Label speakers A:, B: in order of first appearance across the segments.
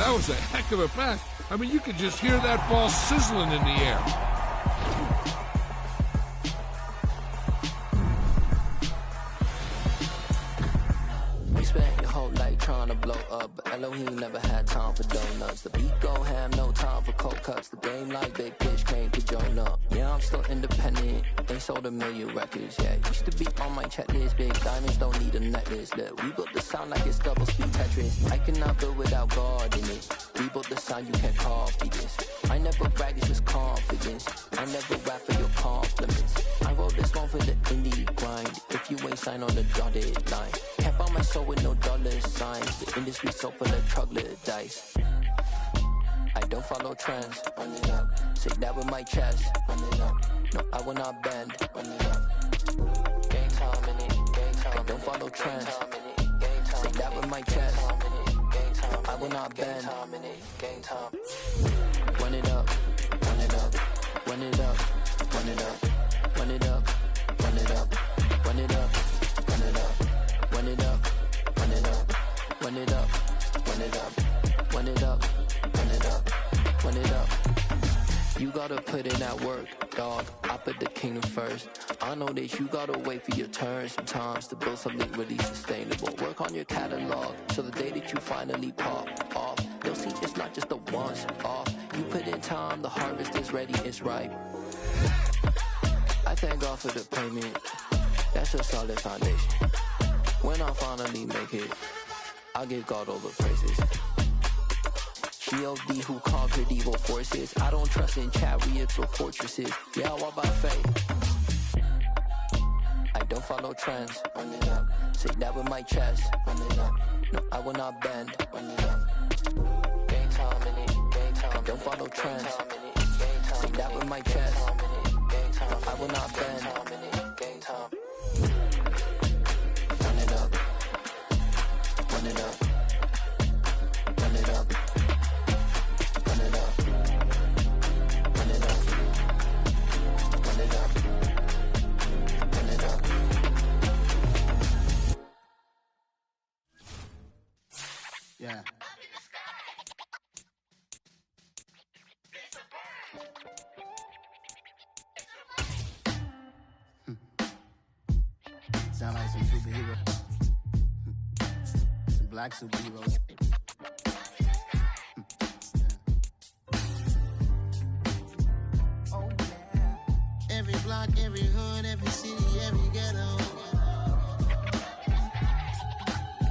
A: That was a heck of a pass. I mean, you could just hear that ball sizzling in the air.
B: We spent your whole life trying to blow up, but Elohim never had time for donuts. The beat gon' have no time for cold cuts. The game like Big Pitch came to join up. Yeah, I'm still independent. They sold 1 million records. Yeah, used to be on my checklist. Big diamonds don't need a necklace. Look, we built the sound like it's double speed Tetris. I cannot build without God in it. We built the sound, you can't copy this. I never brag, it's just confidence. I never rap for your compliments. I wrote this one for the indie grind. If you ain't signed on the dotted line, can't buy my soul with no dollar signs. The industry so full of troglodytes. I don't follow trends. Run it up. Say that with my chest. Run it up. No, I will not bend. Run it up. Game time in it. Game time. I don't follow trends. Say that with my chest. I will not bend. Game time. Run it up. Run it up. Run it up. Run it up. Run it up. Run it up. Run it up. Run it up. Run it up. Run it up. Run it up. Run it up. Run it up. Run it up. Run it up. You gotta put in that work, dog. I put the kingdom first. I know that you gotta wait for your turn sometimes to build something really sustainable. Work on your catalog so the day that you finally pop off, they'll see it's not just a once off. You put in time, the harvest is ready, it's ripe. I thank God for the payment. That's a solid foundation. When I finally make it, I'll give God all the praises. G.O.D. who conquered evil forces. I don't trust in chariots or fortresses. Yeah, I walk by faith. I don't follow trends. Run it up. Say that with my chest. Run it up. No, I will not bend. Run it up. Game time in it. Game time. I don't follow trends. Say that with my chest. I will not bend. Game time. Run it up. Run it up. Run it up. Run it up. Run it up. Run it up. Run it up.
C: Yeah. Sound like some superheroes. Some black superheroes. Oh, yeah. Every block, every hood, every city, every ghetto.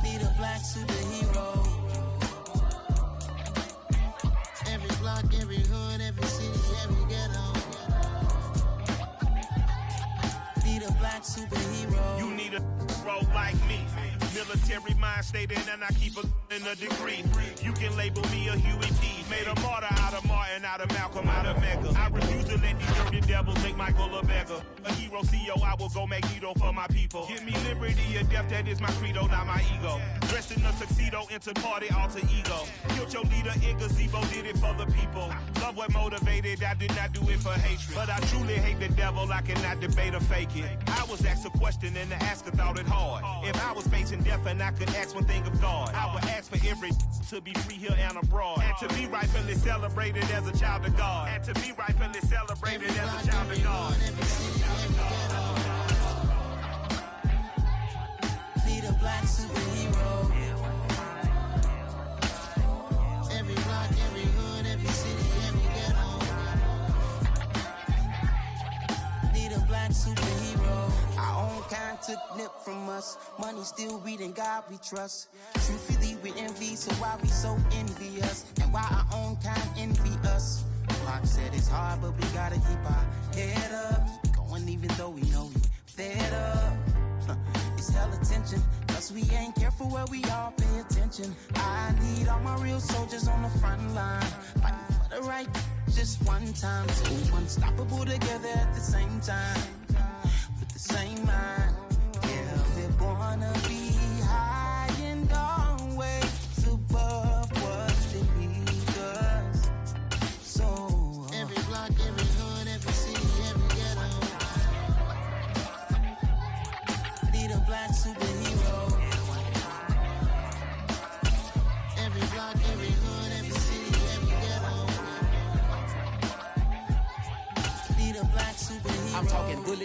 C: Need a black superhero. Every block, every hood, every city, every ghetto. Need a black superhero.
D: You need a bro like me. Military mind stated, and I keep in a degree. You can label me a Huey P. Made a martyr out of Martin, out of Malcolm, out of Mega. I refuse to let these dirty devils make Michael a beggar. A hero CEO, I will go Magneto for my people. Give me liberty or death, that is my credo, not my ego. Dressed in a tuxedo, into party, alter ego. Killed your leader in gazebo, did it for the people. Love what motivated, I did not do it for hatred. But I truly hate the devil, I cannot debate or fake it. I was asked a question and the asker thought it hard. If I was facing death and I could ask one thing of God, I would ask for every to be free here and abroad. And to be rightfully celebrated as a child of God. And to be rightfully celebrated as a child of God.
C: Need a black superhero. Every block, every hood, every city, every ghetto. Need a black superhero. Our own kind took nip from us. Money still reading God we trust. Truthfully we envy, so why we so envious? And why our own kind envy us? Pac said it's hard, but we gotta keep our head up. Going even though we know we fed up. It's hell attention, cause we ain't careful where we all pay attention. I need all my real soldiers on the front line, fighting for the right just one time. So unstoppable together at the same time, with the same mind. Yeah, we wanna be high and always above what's beneath us. So every block, every hood, every city, every ghetto. Need a black superhero. Every block, every hood, every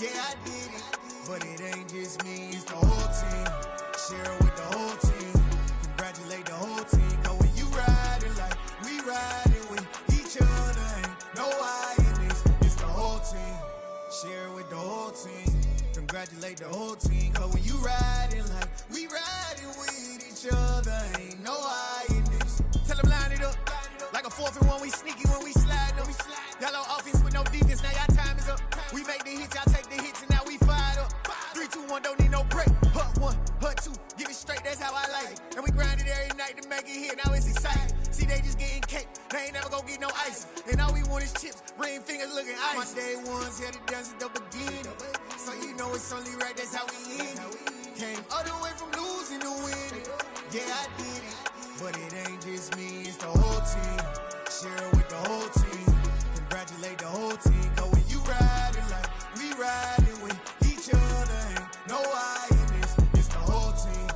E: Yeah, I did it. But it ain't just me, it's the whole team. Share it with the whole team. Congratulate the whole team. Cause when you riding like we riding with each other, ain't no I in this. It's the whole team. Share it with the whole team. Congratulate the whole team. Cause when you riding like we riding with each other, ain't no I in this. Tell them line it up. Like a 4th and 1, we sneaky when we slide them. Y'all on offense with no defense, now y'all time is up. We make the hits, y'all take the hits, and now we fired up. 3, 2, 1, don't need no break. Hut 1, hut 2, give it straight, that's how I like it. And we grind it every night to make it hit, now it's exciting. See, they just getting cake, they ain't never gonna get no ice. And all we want is chips, ring fingers looking ice. My day ones here to dance at the beginning. So you know it's only right, that's how we end it. Came all the way from losing to winning. Yeah, I did it. But it ain't just me, it's the whole team. Share it with the whole team. Congratulate the whole team. Cause when you riding like we riding with each other, ain't no I in this. It's the whole team.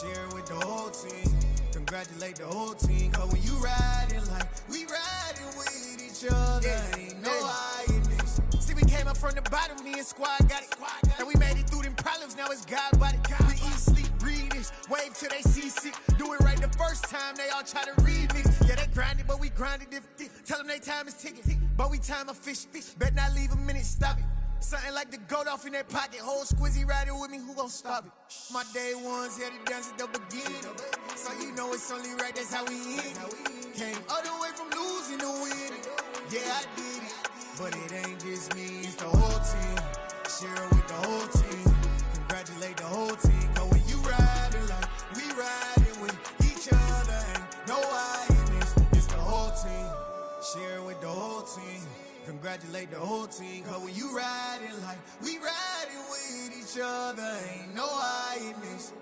E: Share it with the whole team. Congratulate the whole team. Cause when you riding like we riding with each other, ain't no I in this. See, we came up from the bottom, me and squad got it. And we made it through them problems, now it's God body. We eat, sleep, breathe this, wave till they see sick. Do it right the first time, they all try to remix. Yeah, they grinded, but we grinded different. Tell them they time is ticking, but we time a fish. Bet not leave a minute, stop it. Something like the goat off in their pocket. Whole squizzy riding with me, who gon' stop it? My day ones here to dance at the beginning. So you know it's only right, that's how we end it. Came all the way from losing to winning. Yeah, I did it. But it ain't just me, it's the whole team. Share it with the whole team. Congratulate the whole team. Cause when you riding like we riding with each other, ain't no I in this. It's the whole team. Share it with the whole team. Congratulate the whole team. Cause when you riding like we riding with each other, ain't no I in this.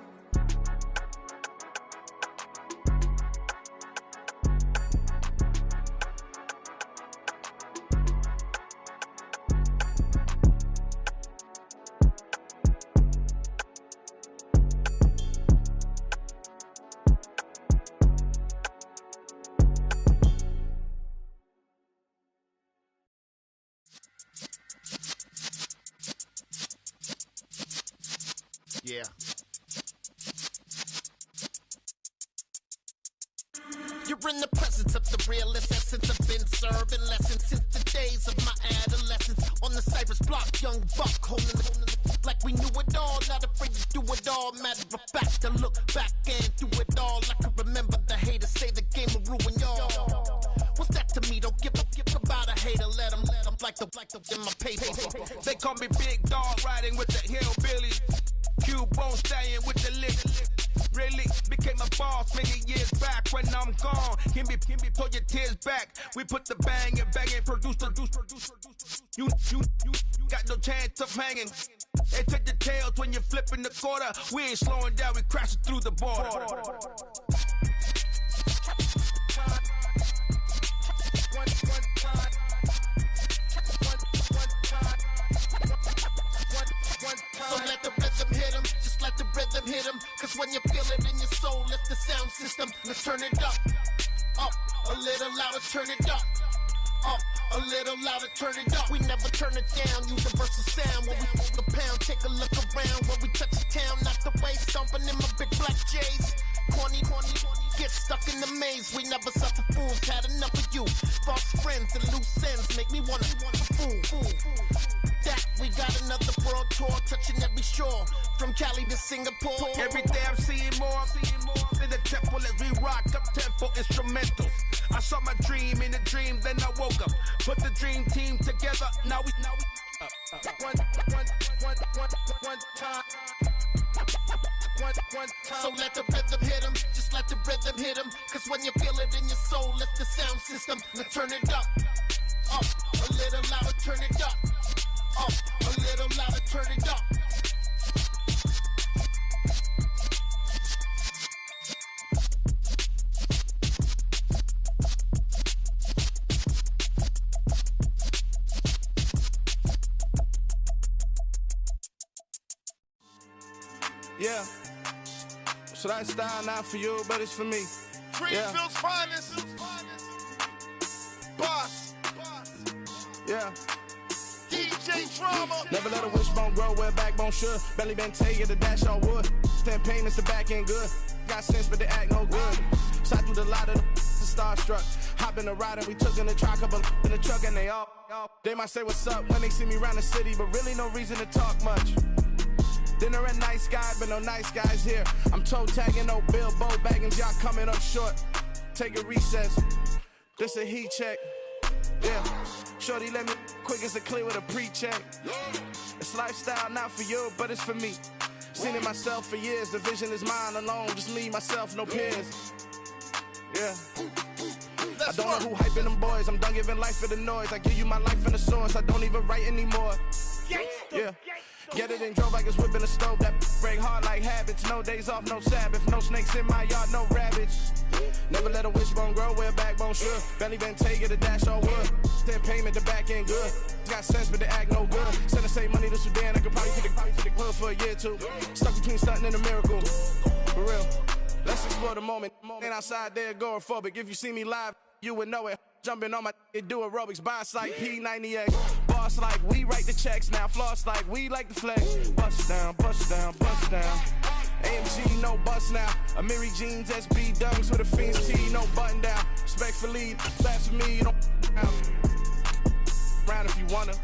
F: Yeah. You're in the presence of the realest essence. I've been serving lessons since the days of my adolescence. On the Cypress block, young buck holding it like we knew it all. Not afraid to do it all. Matter of fact, to look back and do it all. I can remember the haters say the game will ruin y'all. What's that to me? Don't give about a hater. Let them like the in my paper.
G: They call me Big Dog, riding with the hillbillies. Cubone staying with the lick. Really became a boss many years back. When I'm gone, can be pull your tears back. We put the bang and produce. You got no chance of hanging. They take the tails when you're flipping the quarter. We ain't slowing down, we crashing through the border.
F: So let the rhythm hit him, just let the rhythm hit him. Cause when you feel it in your soul, lift the sound system. Let's turn it up, a little louder, turn it up, a little louder, turn it up. We never turn it down, universal sound. When we move the pound, take a look around. When we touch the town, not the way, stomping in my big black J's. Corny, get stuck in the maze. We never suffer fools, had enough of you. False friends and loose ends make me wanna fool. That we got another world tour, touching every shore, from Cali to Singapore.
G: Every day I'm seeing more in the temple as we rock up tempo instrumentals. I saw my dream in a dream, then I woke up. Put the dream team together, now we one time.
F: So let the rhythm hit him, just let the rhythm hit him. Cause when you feel it in your soul, lift the sound system. Let's turn it up, a little louder, turn it up, a little louder, turn it up.
H: Yeah. So that style not for you, but it's for me.
D: Greenfield's finest. Boss.
H: Yeah.
F: DJ Drama.
H: Never let a wishbone grow where a backbone should. Belly been taken to dash all wood. 10 payments to back end good. Got sense but they act no good. Shot through the lot of the starstruck. Hop in the ride and we took in the truck, couple in the truck and they all. They might say what's up when they see me around the city, but really no reason to talk much. Dinner at nice guy, but no nice guys here. I'm toe tagging, no Bilbo bagging, y'all coming up short. Take a recess. This a heat check. Yeah. Shorty let me quick as a clear with a pre-check. It's lifestyle not for you, but it's for me. Seen it myself for years. The vision is mine alone. Just me, myself, no peers. Yeah. I don't know who hyping them boys. I'm done giving life for the noise. I give you my life in the source. I don't even write anymore. Yeah. Get it and drove like it's whipping a stove. That break hard like habits. No days off, no Sabbath. No snakes in my yard, no rabbits. Never let a wishbone grow where a backbone should. Belly been taken to dash all wood. 10 payment, the back end good. Got sense, but they act no good. Send the same money to Sudan. I could probably fit the hood for a year or two. Stuck between stunting and a miracle. For real. Let's explore the moment. Ain't outside there agoraphobic. If you see me live, you would know it. Jumping on my do aerobics, boss like P90X. Boss like we write the checks now. Floss like we like the flex. Bust down, bust down, bust down. AMG, no bust now. Amiri jeans, SB dunks with a Fiends T, no button down. Respectfully, that's for me, you don't round if you wanna.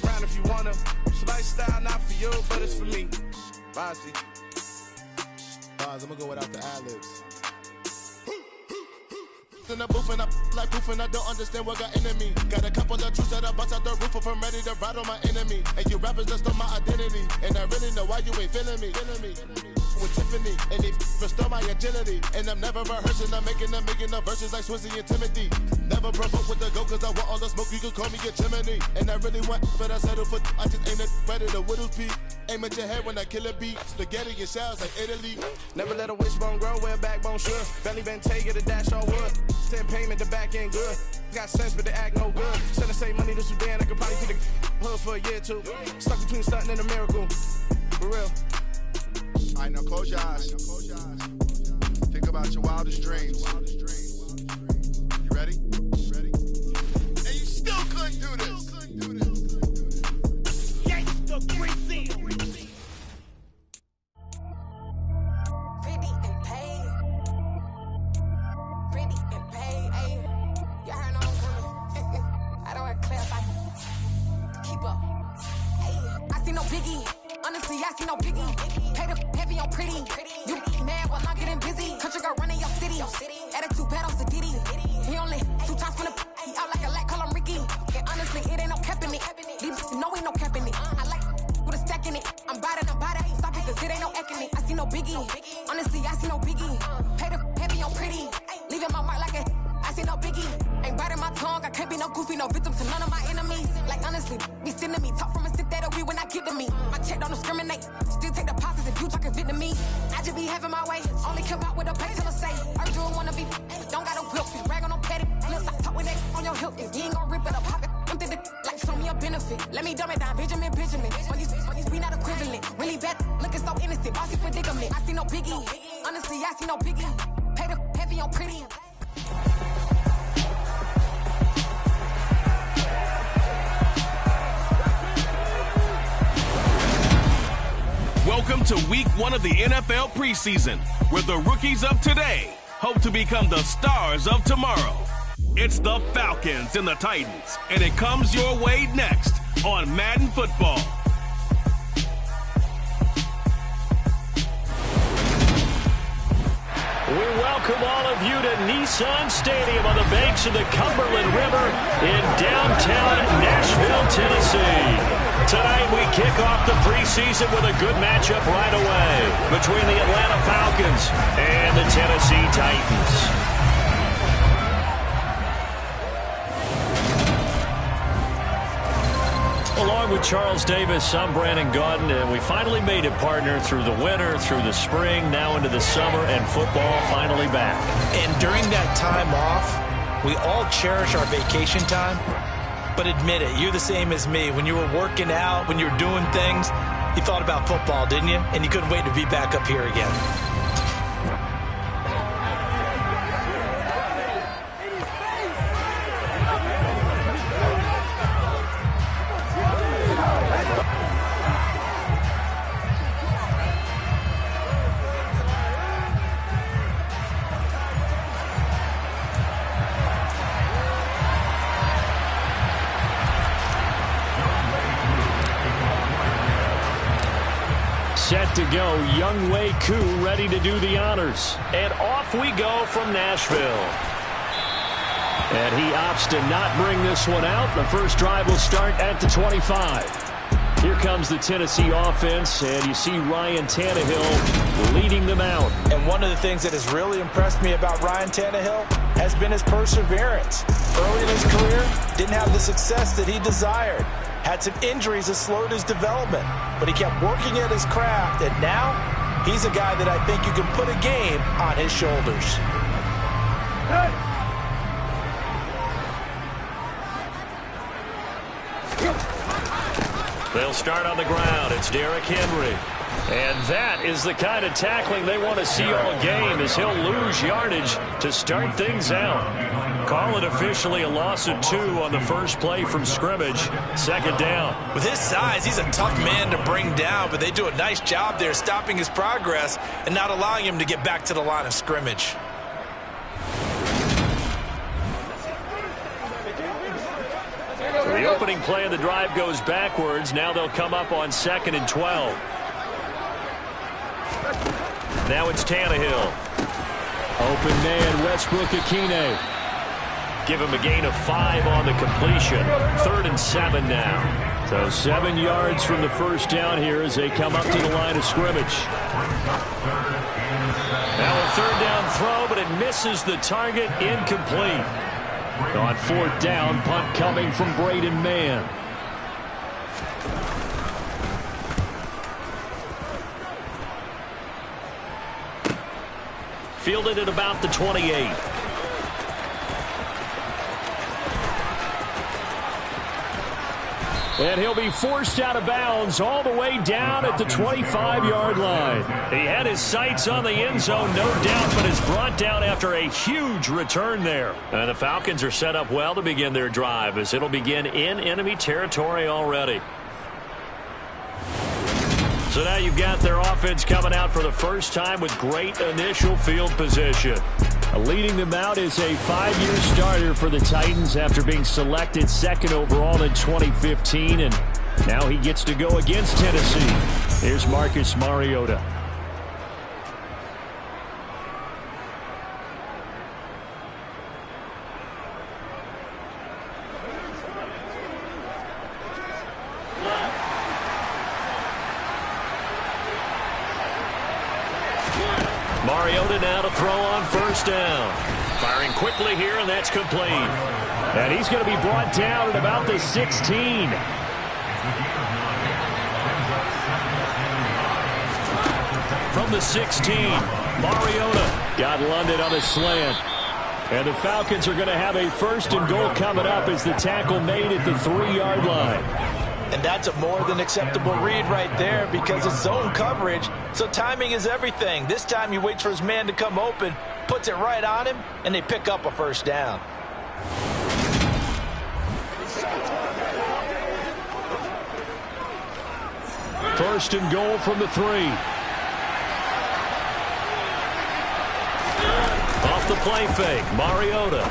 H: Round if you wanna. It's lifestyle not for you, but it's for me. Bossy.
E: I'm gonna go without the ad-libs.
F: In the booth and I like proof and I don't understand what got into me. Got a couple of truths that I bust out the roof if I'm ready to ride on my enemy. And you rappers just stole my identity. And I really know why you ain't feeling me. With Tiffany, and they restore my agility. And I'm never rehearsing, I'm making a million of verses like Swizzy and Timothy. Never provoke with the go, cause I want all the smoke, you can call me a chimney. And I really want, but I settle for, I just aim it ready to Whittles Peak. Aim at your head when I kill a beat. Spaghetti and shells like Italy.
H: Never let a wishbone grow where a backbone should. Belly been taken to dash all wood. 10 payment, the back end good. Got sense, but they act no good. Send the same money to Sudan, I could probably fit the hood for a year or two. Stuck between stunting and a miracle. For real.
E: Alright, now close your eyes. Think about your wildest dreams. You ready?
F: And you still couldn't do this. Gangsta Greasy.
I: Pretty and paid. Pretty and paid. Ayy. Y'all heard I'm coming. I don't want to clarify. Keep up. Ayy. I see no biggie. Honestly, I see no biggie. Pay the heavy on pretty. You mad while I'm getting busy. Country girl running your city. Attitude bad on Sadiddy. He only 2 times from the he out like a light, call him Ricky. And honestly, it ain't no cap in it. These no ain't no cap in it. I like with a stack in it. I'm bad. Stop it, cause it ain't no eck in it. I see no biggie. Honestly, I see no biggie. Pay the heavy on pretty. Leaving my mark like a I see no biggie. Ain't biting my tongue. I can't be no goofy, no victim to none of my enemies. Like honestly, be sending me talk from a stick that'll be when I get to me. My check don't discriminate. Still take deposits if you talking Vietnamese. I just be having my way. Only come out with a pay till I say. Urge you wanna be, don't gotta whip. You brag on no petty. Look, I talk with that on your hip. If you ain't gon' rip it up, pop it. Empty the like show me a benefit. Let me dumb it down, Benjamin. All these we not equivalent. Really bad, looking so innocent. Bossy predicament. I see no biggie. Honestly, I see no biggie. Pay the heavy on pretty.
J: Welcome to week 1 of the NFL preseason, where the rookies of today hope to become the stars of tomorrow. It's the Falcons and the Titans, and it comes your way next on Madden Football.
K: We welcome all of you to Nissan Stadium on the banks of the Cumberland River in downtown Nashville, Tennessee. Tonight we kick off the preseason with a good matchup right away between the Atlanta Falcons and the Tennessee Titans. Along with Charles Davis, I'm Brandon Gaudin, and we finally made it, partner, through the winter, through the spring, now into the summer, and football finally back.
L: And during that time off, we all cherish our vacation time. But admit it, you're the same as me. When you were working out, when you were doing things, you thought about football, didn't you? And you couldn't wait to be back up here again.
K: to go. Young Wei Koo ready to do the honors. And off we go from Nashville. And he opts to not bring this one out. The first drive will start at the 25. Here comes the Tennessee offense, and you see Ryan Tannehill leading them out.
L: And one of the things that has really impressed me about Ryan Tannehill has been his perseverance. Early in his career, didn't have the success that he desired. Had some injuries that slowed his development, but he kept working at his craft, and now he's a guy that I think you can put a game on his shoulders. Hey.
K: They'll start on the ground. It's Derrick Henry. And that is the kind of tackling they want to see all game, as he'll lose yardage to start things out. Call it officially a loss of 2 on the first play from scrimmage. Second down.
L: With his size, he's a tough man to bring down, but they do a nice job there stopping his progress and not allowing him to get back to the line of scrimmage.
K: The opening play of the drive goes backwards. Now they'll come up on 2nd and 12. Now it's Tannehill. Open man, Westbrook-Ikhine. Give him a gain of 5 on the completion. 3rd and 7 now. So 7 yards from the first down here as they come up to the line of scrimmage. Now a 3rd down throw, but it misses the target, incomplete. On 4th down, punt coming from Braden Mann. Fielded at about the 28. And he'll be forced out of bounds all the way down at the 25-yard line. He had his sights on the end zone, no doubt, but is brought down after a huge return there. And the Falcons are set up well to begin their drive, as it'll begin in enemy territory already. So now you've got their offense coming out for the first time with great initial field position. Leading them out is a 5-year starter for the Titans after being selected 2nd overall in 2015, and now he gets to go against Tennessee. Here's Marcus Mariota. Mariota now to throw on 1st down. Firing quickly here, and that's complete. And he's going to be brought down at about the 16. From the 16, Mariota got London on a slant. And the Falcons are going to have a 1st and goal coming up as the tackle made at the 3-yard line.
L: And that's a more than acceptable read right there because it's zone coverage, so timing is everything. This time he waits for his man to come open, puts it right on him, and they pick up a 1st down.
K: First and goal from the 3. Off the play fake, Mariota.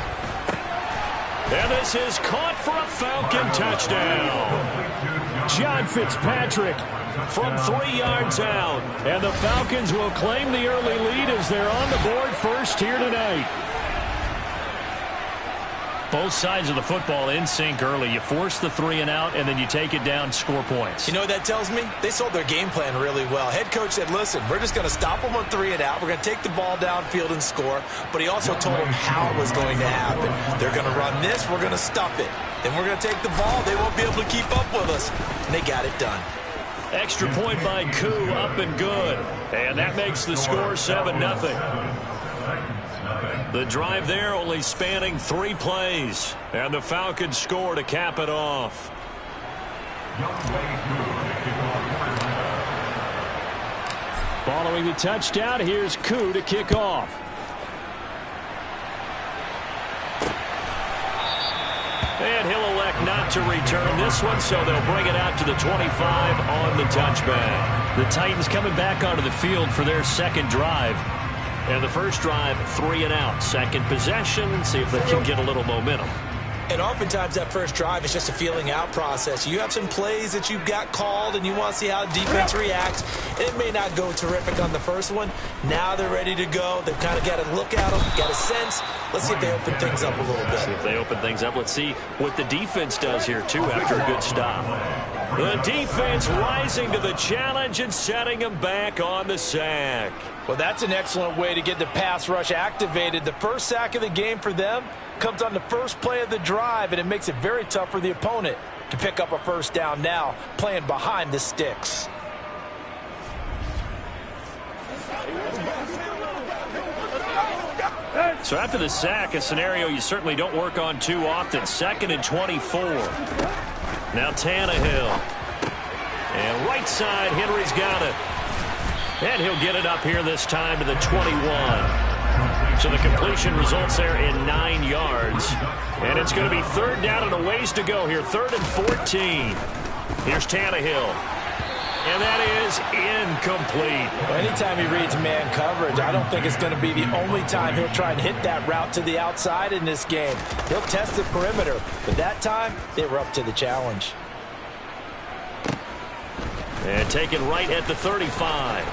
K: And this is caught for a Falcon touchdown. John Fitzpatrick from 3 yards out. And the Falcons will claim the early lead as they're on the board first here tonight. Both sides of the football in sync early. You force the 3 and out, and then you take it down, score points.
L: You know what that tells me? They sold their game plan really well. Head coach said, listen, we're just going to stop them on 3 and out. We're going to take the ball downfield and score. But he also told them how it was going to happen. They're going to run this. We're going to stuff it. Then we're going to take the ball. They won't be able to keep up with us. And they got it done.
K: Extra point by Koo, up and good. And that makes the score 7-0. The drive there only spanning 3 plays. And the Falcons score to cap it off. Following the touchdown, here's Koo to kick off. And he'll elect not to return this one, so they'll bring it out to the 25 on the touchback. The Titans coming back onto the field for their second drive. And the first drive, 3 and out. Second possession, see if they can get a little momentum.
L: And oftentimes that first drive is just a feeling out process. You have some plays that you've got called and you want to see how the defense reacts. It may not go terrific on the first one. Now they're ready to go. They've kind of got to look at them, got a sense. Let's see if they open things up a little bit.
K: See if they open things up. Let's see what the defense does here, too, after a good stop. The defense rising to the challenge and setting them back on the sack.
L: Well, that's an excellent way to get the pass rush activated. The first sack of the game for them comes on the first play of the drive, and it makes it very tough for the opponent to pick up a first down now, playing behind the sticks.
K: So after the sack, a scenario you certainly don't work on too often. 2nd and 24. Now Tannehill. And right side, Henry's got it. And he'll get it up here this time to the 21. So the completion results there in 9 yards. And it's going to be 3rd down and a ways to go here. 3rd and 14. Here's Tannehill. And that is incomplete.
L: Well, anytime he reads man coverage, I don't think it's going to be the only time he'll try and hit that route to the outside in this game. He'll test the perimeter, but that time they were up to the challenge.
K: And taken right at the 35.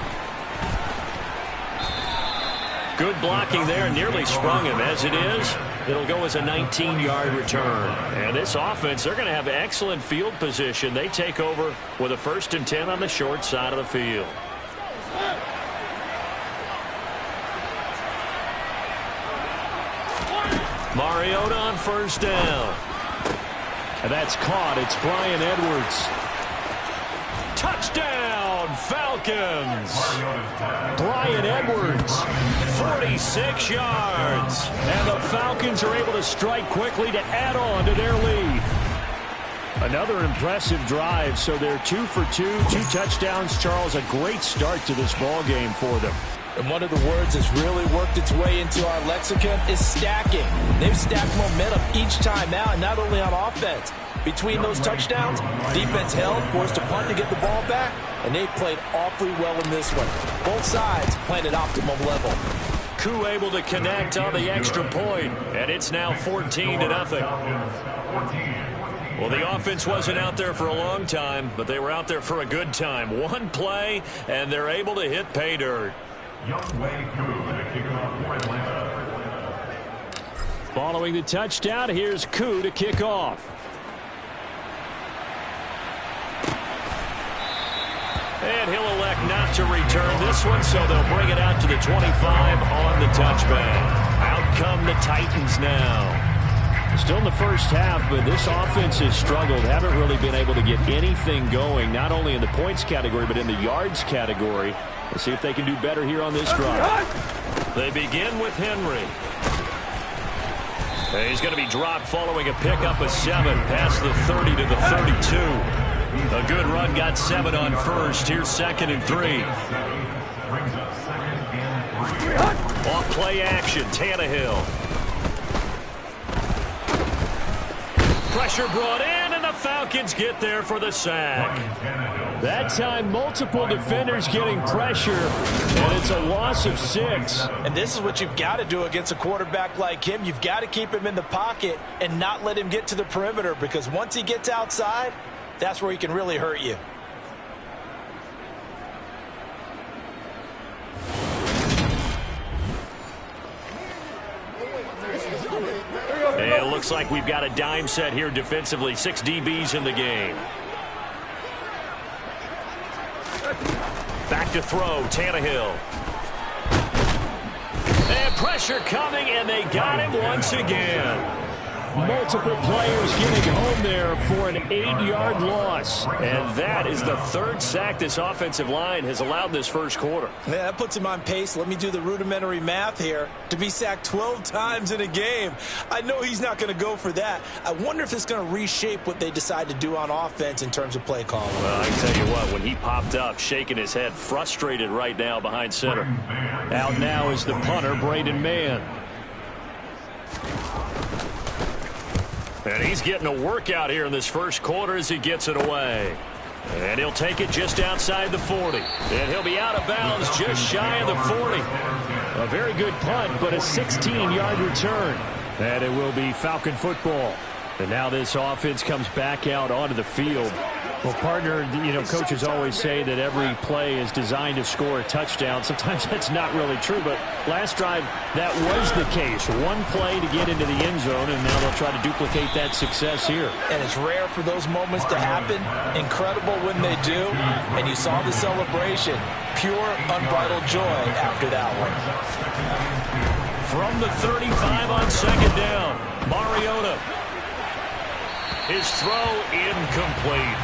K: Good blocking there, nearly sprung him. As it is, it'll go as a 19-yard return. And this offense, they're going to have excellent field position. They take over with a 1st and 10 on the short side of the field. Mariota on 1st down. And that's caught. It's Bryan Edwards. Touchdown, Falcons. Bryan Edwards, 46 yards. And the Falcons are able to strike quickly to add on to their lead. Another impressive drive, so they're 2 for 2, 2 touchdowns. Charles, a great start to this ball game for them.
L: And one of the words that's really worked its way into our lexicon is stacking. They've stacked momentum each time out, and not only on offense. Between those touchdowns, defense held, forced a punt to get the ball back, and they played awfully well in this one. Both sides playing at optimum level.
K: Koo able to connect on the extra point, and it's now 14-0. Well, the offense wasn't out there for a long time, but they were out there for a good time. One play, and they're able to hit pay dirt. Following the touchdown, here's Koo to kick off. And he'll elect not to return this one, so they'll bring it out to the 25 on the touchback. Out come the Titans now. Still in the first half, but this offense has struggled. Haven't really been able to get anything going, not only in the points category, but in the yards category. Let's see if they can do better here on this drive. They begin with Henry. And he's going to be dropped following a pickup of 7 past the 30 to the 32. A good run, got 7 on 1st. Here's 2nd and 3. Off play action, Tannehill. Pressure brought in, and the Falcons get there for the sack. That time, multiple defenders getting pressure, and it's a loss of 6.
L: And this is what you've got to do against a quarterback like him. You've got to keep him in the pocket and not let him get to the perimeter, because once he gets outside, that's where he can really hurt you.
K: And it looks like we've got a dime set here defensively. 6 DBs in the game. Back to throw, Tannehill. And pressure coming, and they got him once again. Multiple players getting home there for an 8-yard loss. And that is the 3rd sack this offensive line has allowed this first quarter.
L: Yeah, that puts him on pace. Let me do the rudimentary math here. To be sacked 12 times in a game, I know he's not going to go for that. I wonder if it's going to reshape what they decide to do on offense in terms of play calling.
K: Well, I can tell you what, when he popped up, shaking his head, frustrated right now behind center. Out now is the punter, Braden Mann. And he's getting a workout here in this first quarter as he gets it away. And he'll take it just outside the 40. And he'll be out of bounds just shy of the 40. A very good punt, but a 16-yard return. And it will be Falcon football. And now this offense comes back out onto the field. Well, partner, coaches always say that every play is designed to score a touchdown. Sometimes that's not really true, but last drive, that was the case. One play to get into the end zone, and now they'll try to duplicate that success here.
L: And it's rare for those moments to happen. Incredible when they do. And you saw the celebration. Pure, unbridled joy after that one.
K: From the 35 on second down, Mariota. His throw incomplete.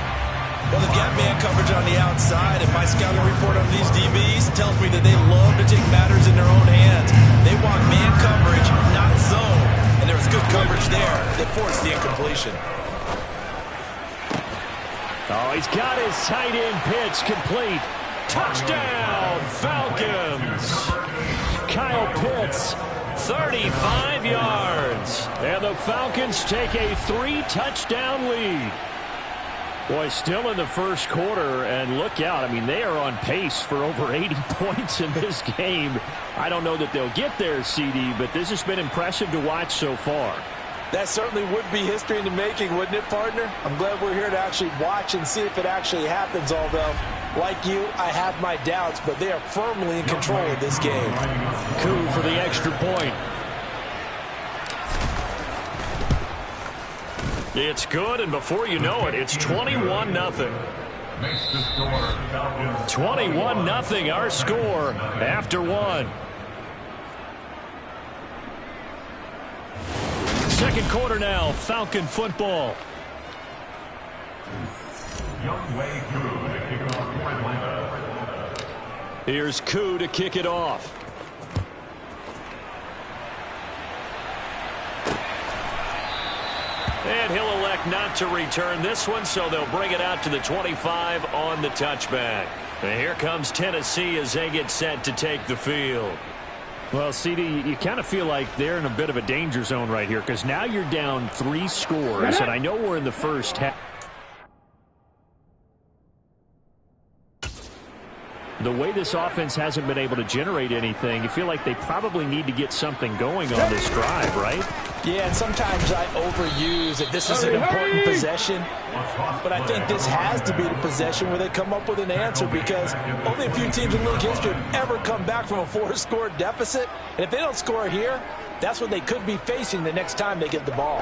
L: Well, they've got man coverage on the outside, and my scouting report on these DBs tells me that they love to take matters in their own hands. They want man coverage, not zone. And there was good coverage there that forced the incompletion.
K: Oh, he's got his tight end pitch complete. Touchdown, Falcons. Kyle Pitts, 35 yards. And the Falcons take a 3-touchdown lead. Boy, still in the first quarter, and look out. I mean, they are on pace for over 80 points in this game. I don't know that they'll get there, CD, but this has been impressive to watch so far.
L: That certainly would be history in the making, wouldn't it, partner? I'm glad we're here to actually watch and see if it actually happens, although, like you, I have my doubts, but they are firmly in control of this game.
K: Coup for the extra point. It's good, and before you know it, it's 21-0. 21-0, our score after one. Second quarter now, Falcon football. Here's Koo to kick it off. And he'll elect not to return this one, so they'll bring it out to the 25 on the touchback. And here comes Tennessee as they get set to take the field. Well, CD, you kind of feel like they're in a bit of a danger zone right here, because now you're down 3 scores, and I know we're in the first half. The way this offense hasn't been able to generate anything, you feel like they probably need to get something going on this drive, right?
L: Yeah, and sometimes I overuse that this is an important possession, but I think this has to be the possession where they come up with an answer, because only a few teams in league history have ever come back from a 4-score deficit, and if they don't score here, that's what they could be facing the next time they get the ball.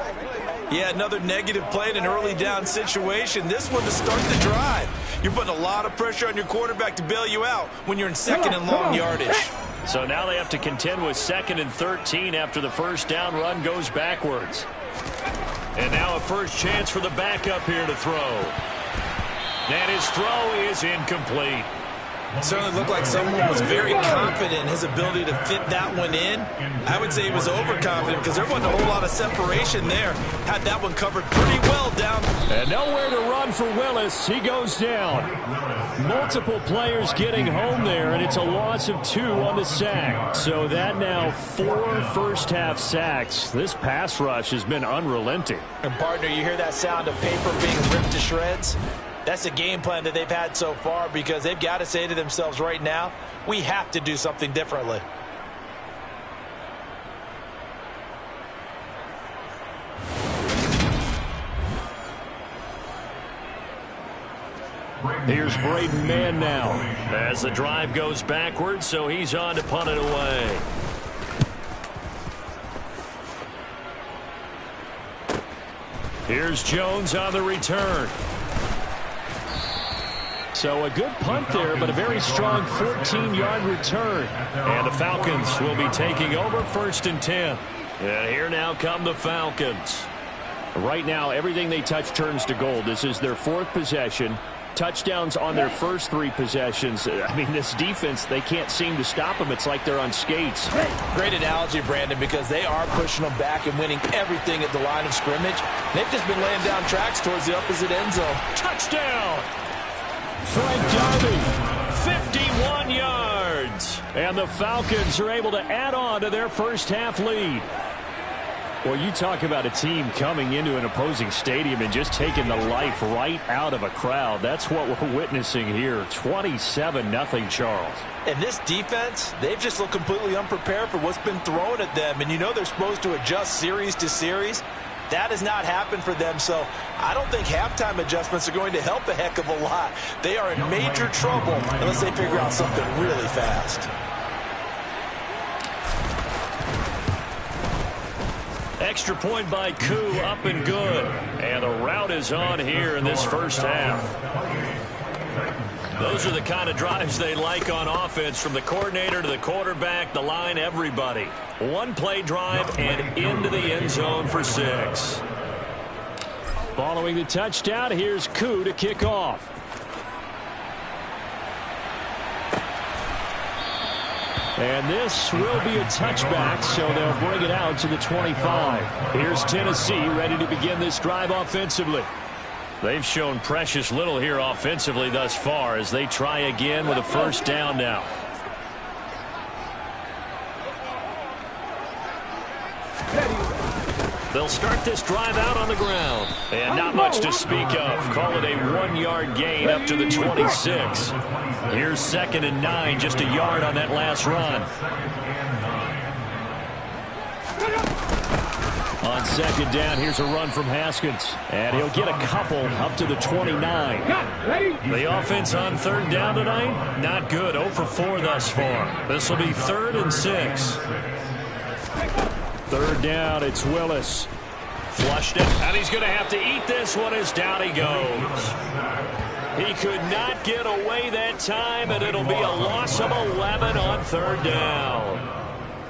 L: Yeah, another negative play in an early down situation. This one to start the drive. You're putting a lot of pressure on your quarterback to bail you out when you're in second and long yardage.
K: So now they have to contend with 2nd and 13 after the first down run goes backwards. And now a first chance for the backup here to throw. And his throw is incomplete.
L: Certainly looked like someone was very confident in his ability to fit that one in. I would say he was overconfident because there wasn't a whole lot of separation there. Had that one covered pretty well down.
K: And nowhere to run for Willis. He goes down. Multiple players getting home there, and it's a loss of 2 on the sack. So that now 4 first-half sacks. This pass rush has been unrelenting.
L: And, partner, you hear that sound of paper being ripped to shreds? That's the game plan that they've had so far, because they've got to say to themselves right now, we have to do something differently.
K: Here's Braden Mann now as the drive goes backwards, so he's on to punt it away. Here's Jones on the return. So a good punt there, but a very strong 14-yard return. And the Falcons will be taking over 1st and 10. And here now come the Falcons. Right now, everything they touch turns to gold. This is their 4th possession. Touchdowns on their first 3 possessions. I mean, this defense, they can't seem to stop them. It's like they're on skates.
L: Great analogy, Brandon, because they are pushing them back and winning everything at the line of scrimmage. They've just been laying down tracks towards the opposite end zone.
K: Touchdown! Frank Darby, 51 yards. And the Falcons are able to add on to their first-half lead. Well, you talk about a team coming into an opposing stadium and just taking the life right out of a crowd. That's what we're witnessing here. 27-0, Charles.
L: And this defense, they've just looked completely unprepared for what's been thrown at them. And you know they're supposed to adjust series to series. That has not happened for them, so I don't think halftime adjustments are going to help a heck of a lot. They are in major trouble unless they figure out something really fast.
K: Extra point by Koo, up and good. And the route is on here in this first half. Those are the kind of drives they like on offense, from the coordinator to the quarterback, the line, everybody. One play drive and into the end zone for 6. Following the touchdown, here's Koo to kick off. And this will be a touchback, so they'll bring it out to the 25. Here's Tennessee ready to begin this drive offensively. They've shown precious little here offensively thus far as they try again with a first down now. They'll start this drive out on the ground. And not much to speak of. Call it a 1-yard gain up to the 26. Here's 2nd and 9, just a yard on that last run. On 2nd down, here's a run from Haskins. And he'll get a couple up to the 29. The offense on 3rd down tonight, not good. 0 for 4 thus far. This will be 3rd and 6. 3rd down, it's Willis. Flushed it, and he's going to have to eat this one as down he goes. He could not get away that time, and it'll be a loss of 11 on 3rd down.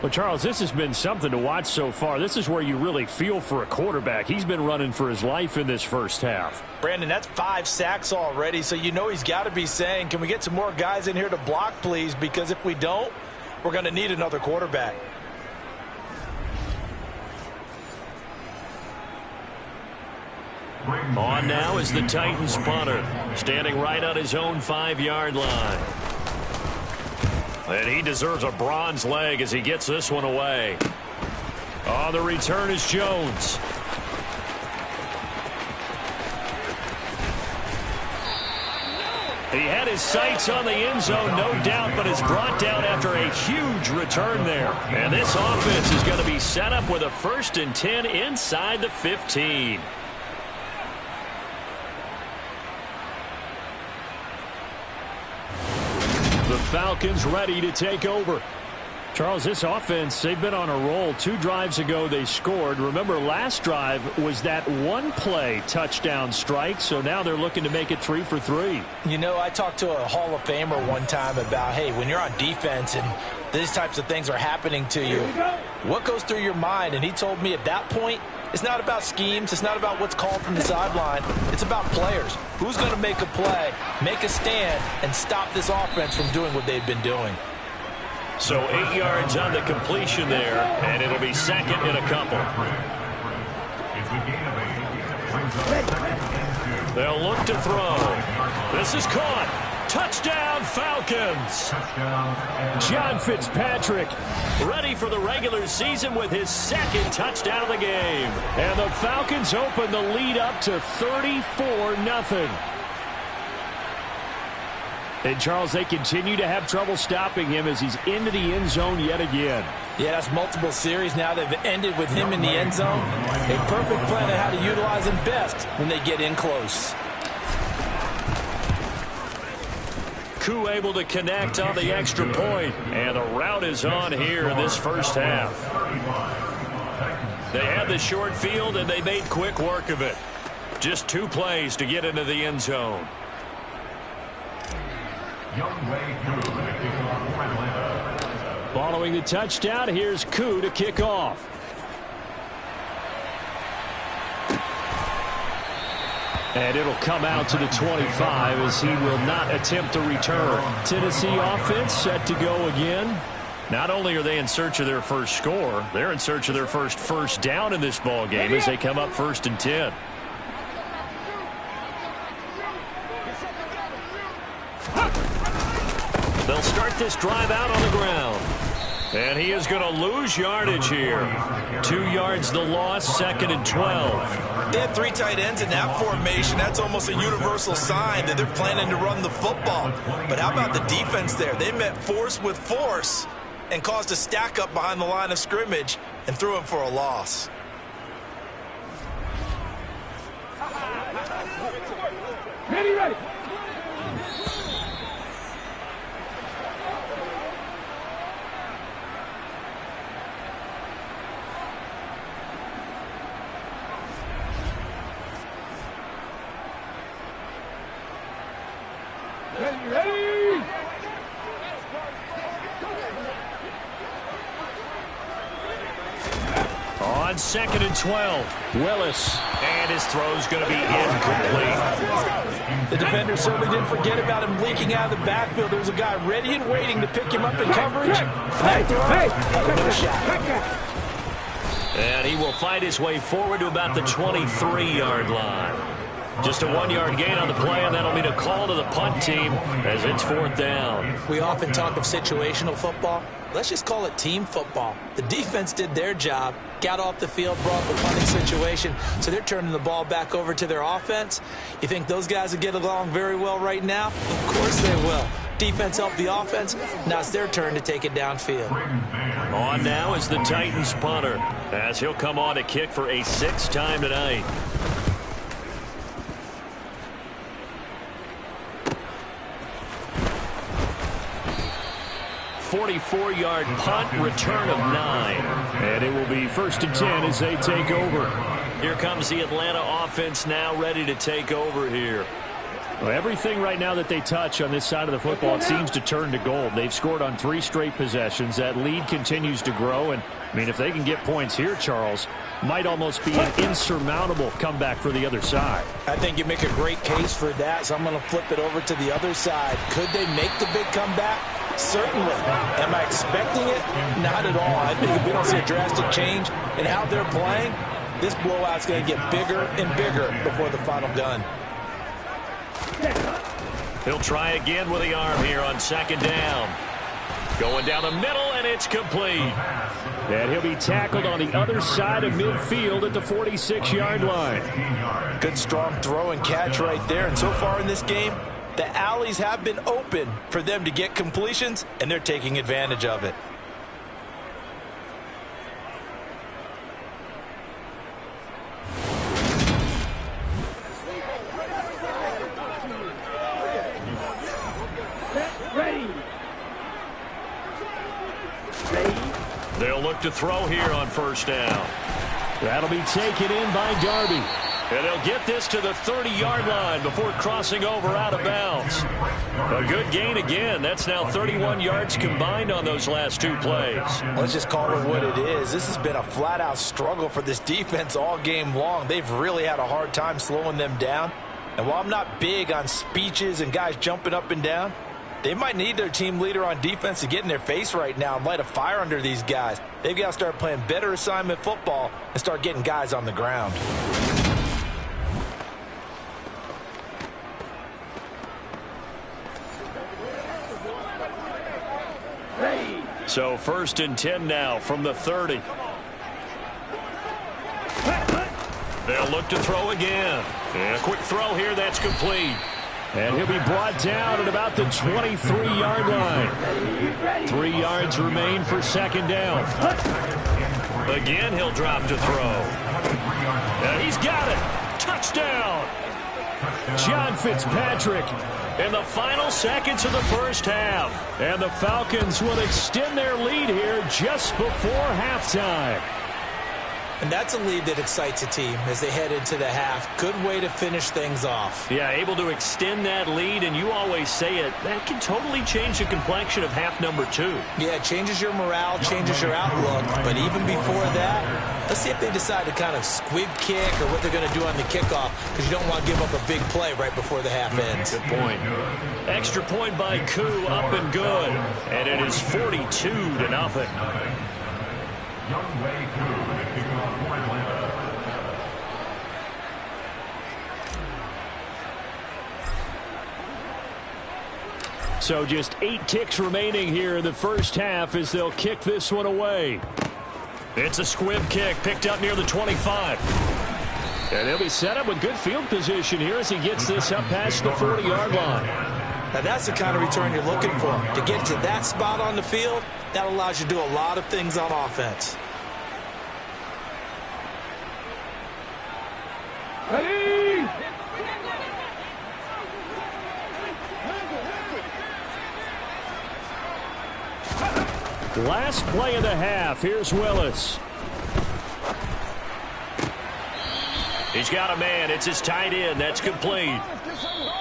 K: Well, Charles, this has been something to watch so far. This is where you really feel for a quarterback. He's been running for his life in this first half.
L: Brandon, that's 5 sacks already, so you know he's got to be saying, can we get some more guys in here to block, please? Because if we don't, we're going to need another quarterback.
K: On now is the Titans punter, standing right on his own 5-yard line. And he deserves a bronze leg as he gets this one away. On the return is Jones. He had his sights on the end zone, no doubt, but is brought down after a huge return there. And this offense is going to be set up with a 1st and 10 inside the 15. The Falcons ready to take over. Charles, this offense, they've been on a roll. 2 drives ago, they scored. Remember, last drive was that 1-play touchdown strike, so now they're looking to make it 3 for 3.
L: You know, I talked to a Hall of Famer one time about, hey, when you're on defense and these types of things are happening to you, what goes through your mind? And he told me at that point, it's not about schemes. It's not about what's called from the sideline. It's about players. Who's going to make a play, make a stand, and stop this offense from doing what they've been doing?
K: So 8 yards on the completion there, and it'll be 2nd and a couple. They'll look to throw. This is caught. Touchdown, Falcons. John Fitzpatrick ready for the regular season with his 2nd touchdown of the game. And the Falcons open the lead up to 34-0. And, Charles, they continue to have trouble stopping him as he's into the end zone yet again.
L: Yeah, that's multiple series now. They've ended with him in the end zone. A perfect plan on how to utilize him best when they get in close.
K: Koo able to connect on the extra point. And the route is on here in this first half. They had the short field, and they made quick work of it. Just 2 plays to get into the end zone. Following the touchdown, here's Koo to kick off. And it'll come out to the 25 as he will not attempt to return. Tennessee offense set to go again. Not only are they in search of their first score, they're in search of their first down in this ball game as they come up 1st and 10. They'll start this drive out on the ground. And he is going to lose yardage here. 2 yards the loss, 2nd and 12.
L: They have 3 tight ends in that formation. That's almost a universal sign that they're planning to run the football. But how about the defense there? They met force with force and caused a stack up behind the line of scrimmage and threw him for a loss.
A: Ready, ready. Ready, ready.
K: On 2nd and 12, Willis. And his throw's going to be incomplete.
L: The defender certainly didn't forget about him leaking out of the backfield. There was a guy ready and waiting to pick him up in coverage.
K: And he will fight his way forward to about the 23-yard line. Just a 1-yard gain on the play, and that'll mean a call to the punt team as it's 4th down.
L: We often talk of situational football. Let's just call it team football. The defense did their job, got off the field, brought the punting situation, so they're turning the ball back over to their offense. You think those guys will get along very well right now? Of course they will. Defense helped the offense. Now it's their turn to take it downfield.
K: On now is the Titans punter, as he'll come on to kick for a 6th time tonight. 44-yard punt, return of 9.
M: And it will be 1st and 10 as they take over.
K: Here comes the Atlanta offense now ready to take over here.
M: Well, everything right now that they touch on this side of the football, it seems to turn to gold. They've scored on 3 straight possessions. That lead continues to grow. And, I mean, if they can get points here, Charles, might almost be an insurmountable comeback for the other side.
L: I think you make a great case for that, so I'm going to flip it over to the other side. Could they make the big comeback? Certainly. Am I expecting it? Not at all. I think if we don't see a drastic change in how they're playing, this blowout's going to get bigger and bigger before the final gun.
K: He'll try again with the arm here on 2nd down. Going down the middle, and it's complete.
M: And he'll be tackled on the other side of midfield at the 46-yard line.
L: Good strong throw and catch right there. And so far in this game, the alleys have been open for them to get completions, and they're taking advantage of it.
K: They'll look to throw here on 1st down.
M: That'll be taken in by Darby.
K: And they'll get this to the 30-yard line before crossing over out of bounds. A good gain again. That's now 31 yards combined on those last 2 plays.
L: Let's just call it what it is. This has been a flat-out struggle for this defense all game long. They've really had a hard time slowing them down. And while I'm not big on speeches and guys jumping up and down, they might need their team leader on defense to get in their face right now and light a fire under these guys. They've got to start playing better assignment football and start getting guys on the ground.
K: So 1st and 10 now from the 30. They'll look to throw again. And a quick throw here, that's complete.
M: And he'll be brought down at about the 23-yard line. 3 yards remain for 2nd down.
K: Again, he'll drop to throw. And he's got it. Touchdown.
M: John Fitzpatrick.
K: In the final seconds of the 1st half.
M: And the Falcons will extend their lead here just before halftime.
L: And that's a lead that excites a team as they head into the half. Good way to finish things off.
K: Yeah, able to extend that lead, and you always say it, that can totally change the complexion of half number 2.
L: Yeah, it changes your morale, changes your outlook. But even before that, let's see if they decide to kind of squib kick or what they're going to do on the kickoff, because you don't want to give up a big play right before the half ends.
K: Good point. Extra point by Koo, up and good. And it is 42-0.
M: So just 8 kicks remaining here in the 1st half as they'll kick this one away.
K: It's a squib kick picked up near the 25.
M: And he'll be set up with good field position here as he gets this up past the 40-yard line.
L: Now that's the kind of return you're looking for. To get to that spot on the field, that allows you to do a lot of things on offense.
A: Ready?
M: Last play of the half. Here's Willis. He's got a man. It's his tight end. That's complete.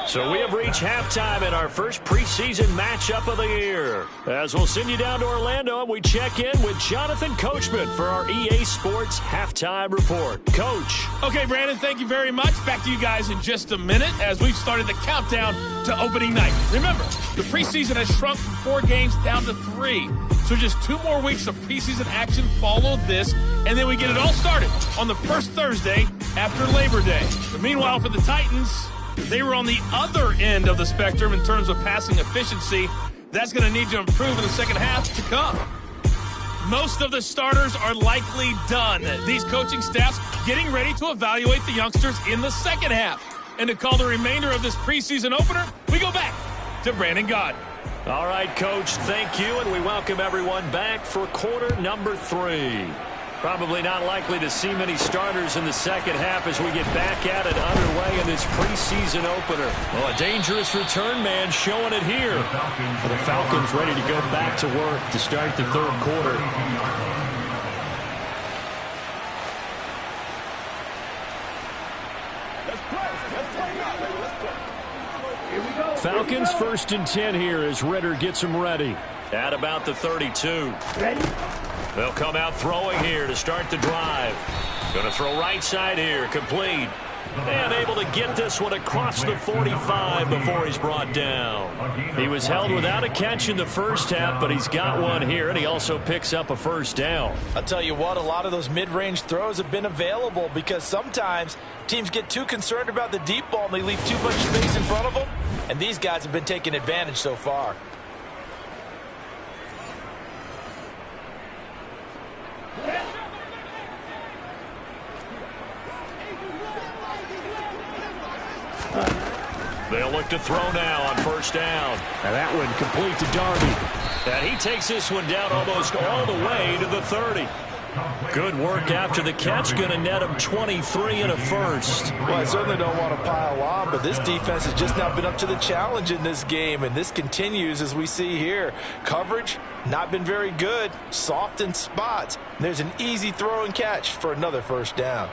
M: So we have reached halftime in our first preseason matchup of the year. As we'll send you down to Orlando, and we check in with Jonathan Coachman for our EA Sports Halftime Report. Coach.
N: Okay, Brandon, thank you very much. Back to you guys in just a minute as we've started the countdown to opening night. Remember, the preseason has shrunk from 4 games down to 3. So just 2 more weeks of preseason action follow this, and then we get it all started on the first Thursday after Labor Day. But meanwhile, for the Titans, they were on the other end of the spectrum in terms of passing efficiency. That's going to need to improve in the second half to come. Most of the starters are likely done. These coaching staffs getting ready to evaluate the youngsters in the second half. And to call the remainder of this preseason opener, we go back to Brandon Gaudin.
M: All right, Coach, thank you, and we welcome everyone back for quarter number 3. Probably not likely to see many starters in the second half as we get back at it underway in this preseason opener. Well, a dangerous return man showing it here. The Falcons ready to go back to work to start the third quarter. Falcons 1st and 10 here as Ritter gets them ready. At about the 32. They'll come out throwing here to start the drive. Going to throw right side here, complete. And able to get this one across the 45 before he's brought down. He was held without a catch in the first half, but he's got one here, and he also picks up a first down.
L: I'll tell you what, a lot of those mid-range throws have been available because sometimes teams get too concerned about the deep ball and they leave too much space in front of them, and these guys have been taking advantage so far.
M: They'll look to throw now on first down. And that one complete to Darby. And he takes this one down almost all the way to the 30. Good work after the catch. Going to net him 23 and a first.
L: Well, I certainly don't want to pile on, but this defense has just not been up to the challenge in this game, and this continues as we see here. Coverage, not been very good. Soft in spots. There's an easy throw and catch for another first down.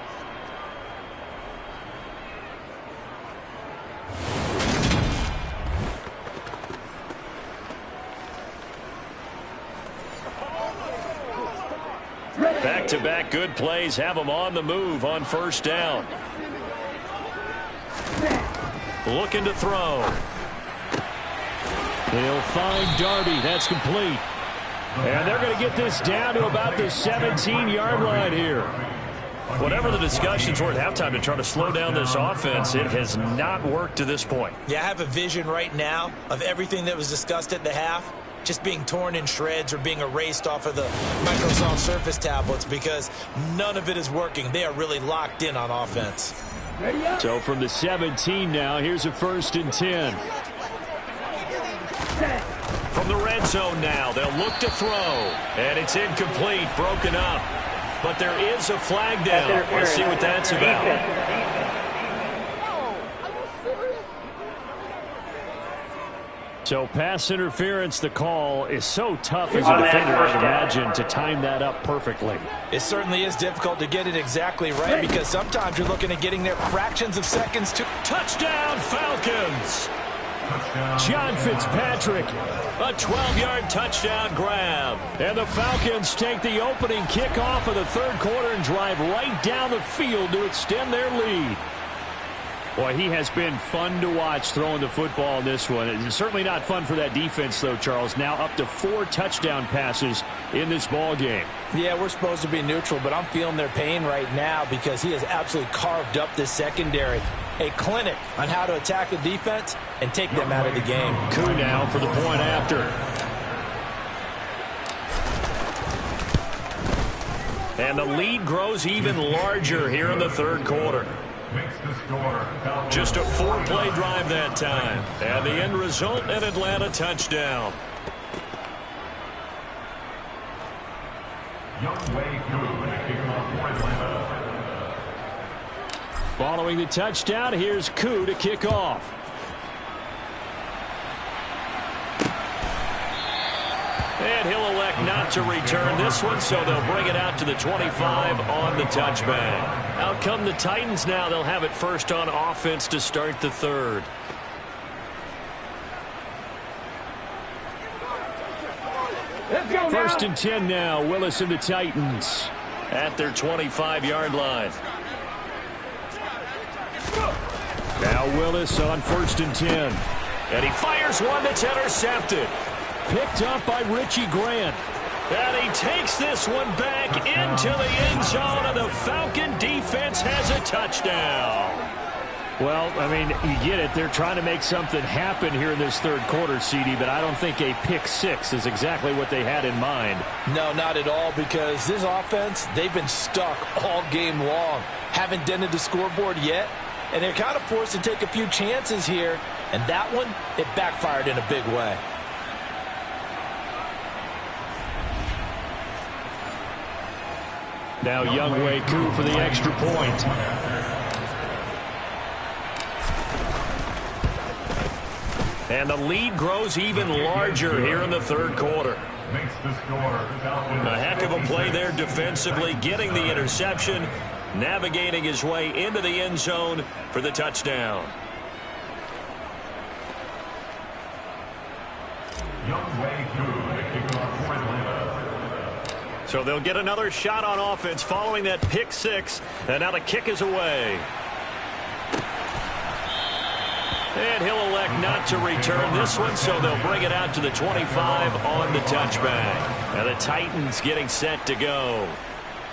M: Back-to-back good plays have them on the move on first down. Looking to throw. He'll find Darby. That's complete. And they're going to get this down to about the 17-yard line here. Whatever the discussions were at halftime to try to slow down this offense, it has not worked to this point.
L: Yeah, I have a vision right now of everything that was discussed at the half just being torn in shreds or being erased off of the Microsoft Surface tablets because none of it is working. They are really locked in on offense.
M: So from the 17 now, here's a 1st and 10. From the red zone now, they'll look to throw. And it's incomplete, broken up. But there is a flag down. Let's see what that's about. So pass interference, the call is so tough as a defender, I'd imagine, to time that up perfectly.
L: It certainly is difficult to get it exactly right because sometimes you're looking at getting there fractions of seconds to...
M: Touchdown, Falcons! John Fitzpatrick, a 12-yard touchdown grab. And the Falcons take the opening kickoff of the third quarter and drive right down the field to extend their lead. Boy, he has been fun to watch throwing the football in this one. It's certainly not fun for that defense, though, Charles. Now up to 4 touchdown passes in this ball game.
L: Yeah, we're supposed to be neutral, but I'm feeling their pain right now because he has absolutely carved up this secondary. A clinic on how to attack the defense and take them out of the game.
M: Koo now for the point after. And the lead grows even larger here in the third quarter. Just a 4-play drive that time. And the end result, an Atlanta touchdown. Following the touchdown, here's Koo to kick off.
K: And he'll elect not to return this one, so they'll bring it out to the 25 on the touchback. Out come the Titans now. They'll have it first on offense to start the third. First and 10 now. Willis and the Titans at their 25-yard line. Now Willis on first and 10. And he fires one that's intercepted. Picked up by Richie Grant. And he takes this one back into the end zone, and the Falcon defense has a touchdown.
M: Well, I mean, you get it. They're trying to make something happen here in this third quarter, CD, but I don't think a pick six is exactly what they had in mind.
L: No, not at all, because this offense, they've been stuck all game long. Haven't dented the scoreboard yet, and they're kind of forced to take a few chances here, and that one, it backfired in a big way.
M: Now Younghoe Koo for the extra point.
K: And the lead grows even larger here in the third quarter. A heck of a play there defensively, getting the interception, navigating his way into the end zone for the touchdown. So they'll get another shot on offense following that pick six, and now the kick is away. And he'll elect not to return this one, so they'll bring it out to the 25 on the touchback. Now the Titans getting set to go.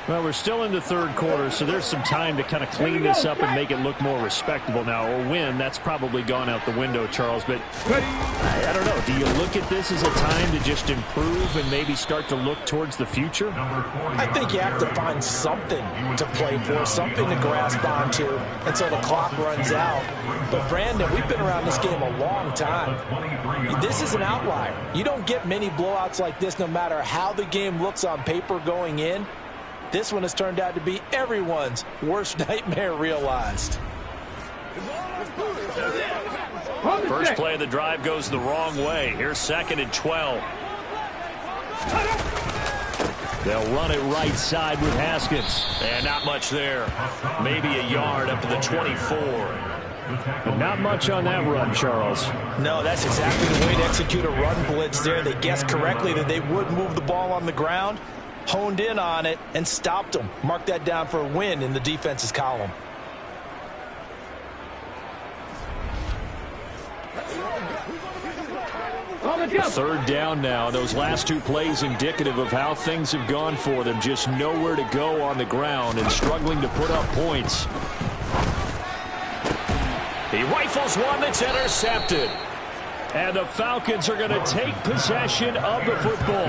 M: Well, we're still in the third quarter, so there's some time to kind of clean this up and make it look more respectable. Now, a win, that's probably gone out the window, Charles. But I don't know. Do you look at this as a time to just improve and maybe start to look towards the future?
L: I think you have to find something to play for, something to grasp onto until the clock runs out. But, Brandon, we've been around this game a long time. This is an outlier. You don't get many blowouts like this no matter how the game looks on paper going in. This one has turned out to be everyone's worst nightmare realized.
K: First play of the drive goes the wrong way. Here's second and 12.
M: They'll run it right side with Haskins.
K: And not much there. Maybe a yard up to the 24.
M: But not much on that run, Charles.
L: No, that's exactly the way to execute a run blitz there. They guessed correctly that they would move the ball on the ground, honed in on it, and stopped them. Mark that down for a win in the defense's column.
M: Third down now. Those last two plays indicative of how things have gone for them. Just nowhere to go on the ground and struggling to put up points.
K: He rifles one that's intercepted.
M: And the Falcons are going to take possession of the football.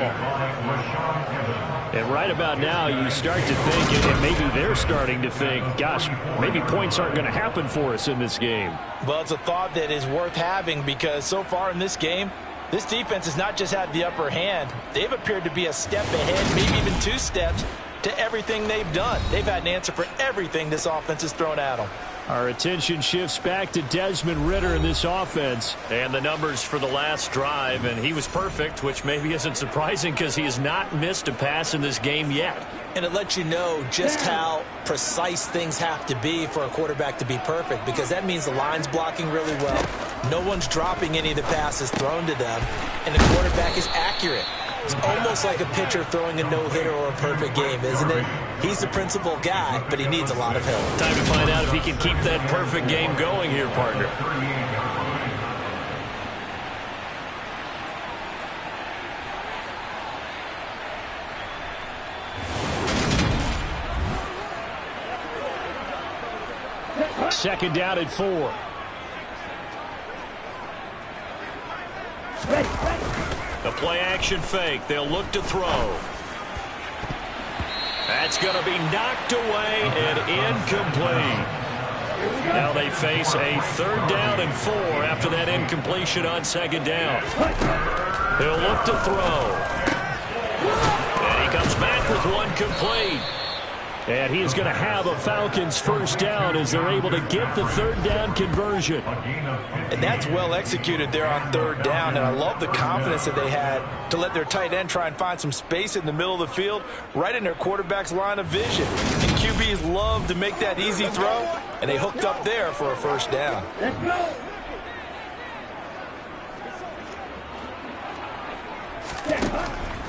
M: And right about now, you start to think, and maybe they're starting to think, gosh, maybe points aren't going to happen for us in this game.
L: Well, it's a thought that is worth having because so far in this game, this defense has not just had the upper hand. They've appeared to be a step ahead, maybe even two steps, to everything they've done. They've had an answer for everything this offense has thrown at them.
M: Our attention shifts back to Desmond Ridder in this offense.
K: And the numbers for the last drive, and he was perfect, which maybe isn't surprising because he has not missed a pass in this game yet.
L: And it lets you know just how precise things have to be for a quarterback to be perfect, because that means the line's blocking really well. No one's dropping any of the passes thrown to them, and the quarterback is accurate. It's almost like a pitcher throwing a no-hitter or a perfect game, isn't it? He's the principal guy, but he needs a lot of help.
K: Time to find out if he can keep that perfect game going here, partner.
M: Second down at 4.
K: The play-action fake. They'll look to throw. That's going to be knocked away and incomplete. Now they face a third down and 4 after that incompletion on second down. They'll look to throw. And he comes back with one complete.
M: And he is going to have a Falcons first down as they're able to get the third down conversion.
L: And that's well executed there on third down. And I love the confidence that they had to let their tight end try and find some space in the middle of the field, right in their quarterback's line of vision. And QBs love to make that easy throw, and they hooked up there for a first down.
E: Let's go.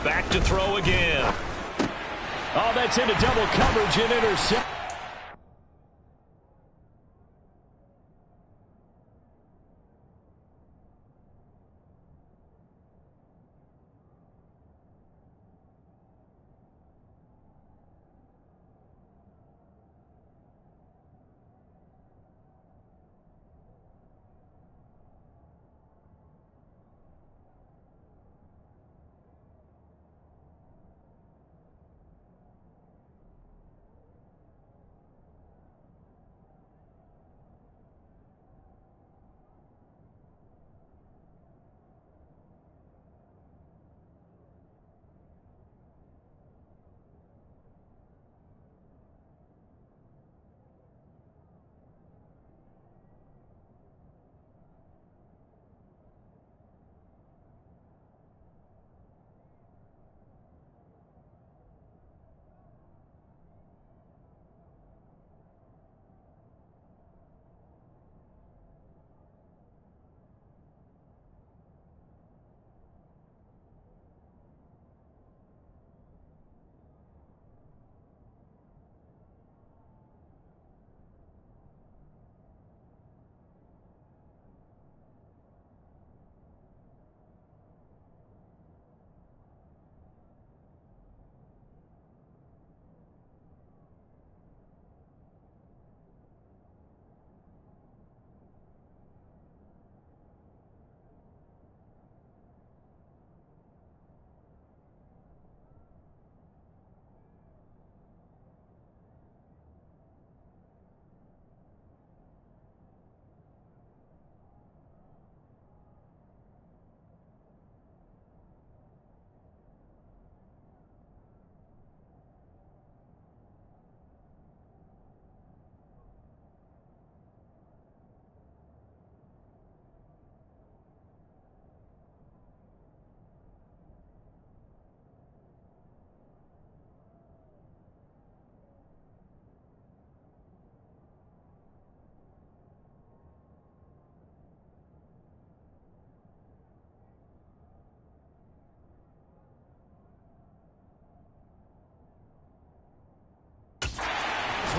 M: Back to throw again. Oh, that's into double coverage and intercept.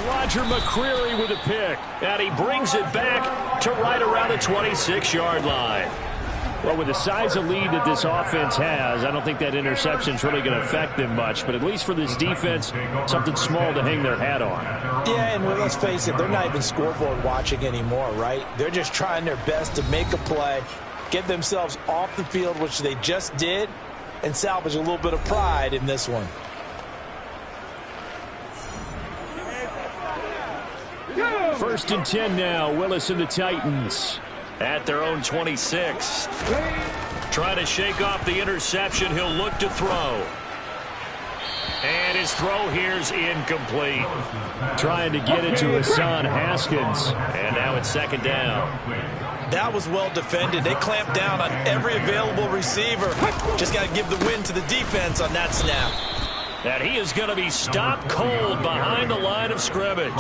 M: Roger McCreary with a pick, and he brings it back to right around the 26-yard line. Well, with the size of lead that this offense has, I don't think that interception is really going to affect them much, but at least for this defense, something small to hang their hat on.
L: Yeah, and let's face it, they're not even scoreboard watching anymore, right? They're just trying their best to make a play, get themselves off the field, which they just did, and salvage a little bit of pride in this one.
M: First and 10 now, Willis and the Titans at their own 26. Trying to shake off the interception, he'll look to throw. And his throw here's incomplete. Trying to get it to Hassan Haskins, and now it's second down.
L: That was well defended. They clamped down on every available receiver. Just got to give the win to the defense on that snap.
M: And he is going to be stopped cold behind the line of scrimmage.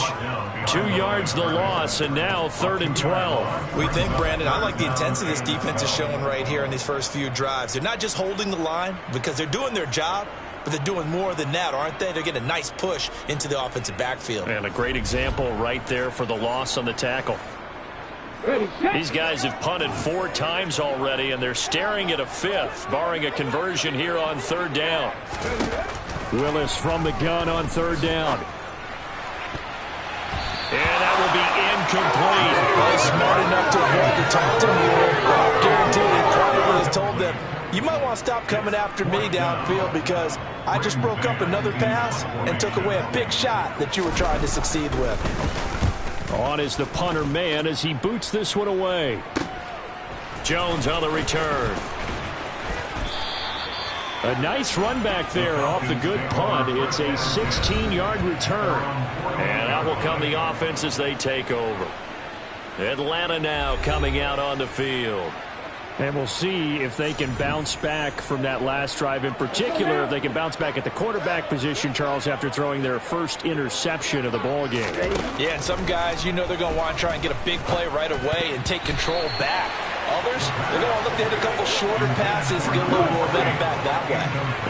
M: 2 yards the loss, and now 3rd and 12.
L: We think, Brandon, I like the intensity this defense is showing right here in these first few drives. They're not just holding the line because they're doing their job, but they're doing more than that, aren't they? They're getting a nice push into the offensive backfield.
M: And a great example right there for the loss on the tackle. These guys have punted 4 times already, and they're staring at a 5th, barring a conversion here on 3rd down. Willis from the gun on 3rd down. And that will be incomplete.
L: Well, smart enough to avoid the taunting rule. Guaranteed he probably has told them, you might want to stop coming after me downfield because I just broke up another pass and took away a big shot that you were trying to succeed with.
M: On is the punter man as he boots this one away. Jones on the return. A nice run back there off the good punt. It's a 16-yard return. And out will come the offense as they take over. Atlanta now coming out on the field. And we'll see if they can bounce back from that last drive, in particular if they can bounce back at the quarterback position, Charles, after throwing their first interception of the ball game.
L: Yeah, and some guys, they're going to want to try and get a big play right away and take control back. Others, they're going to look to hit a couple shorter passes, get a little momentum back that way.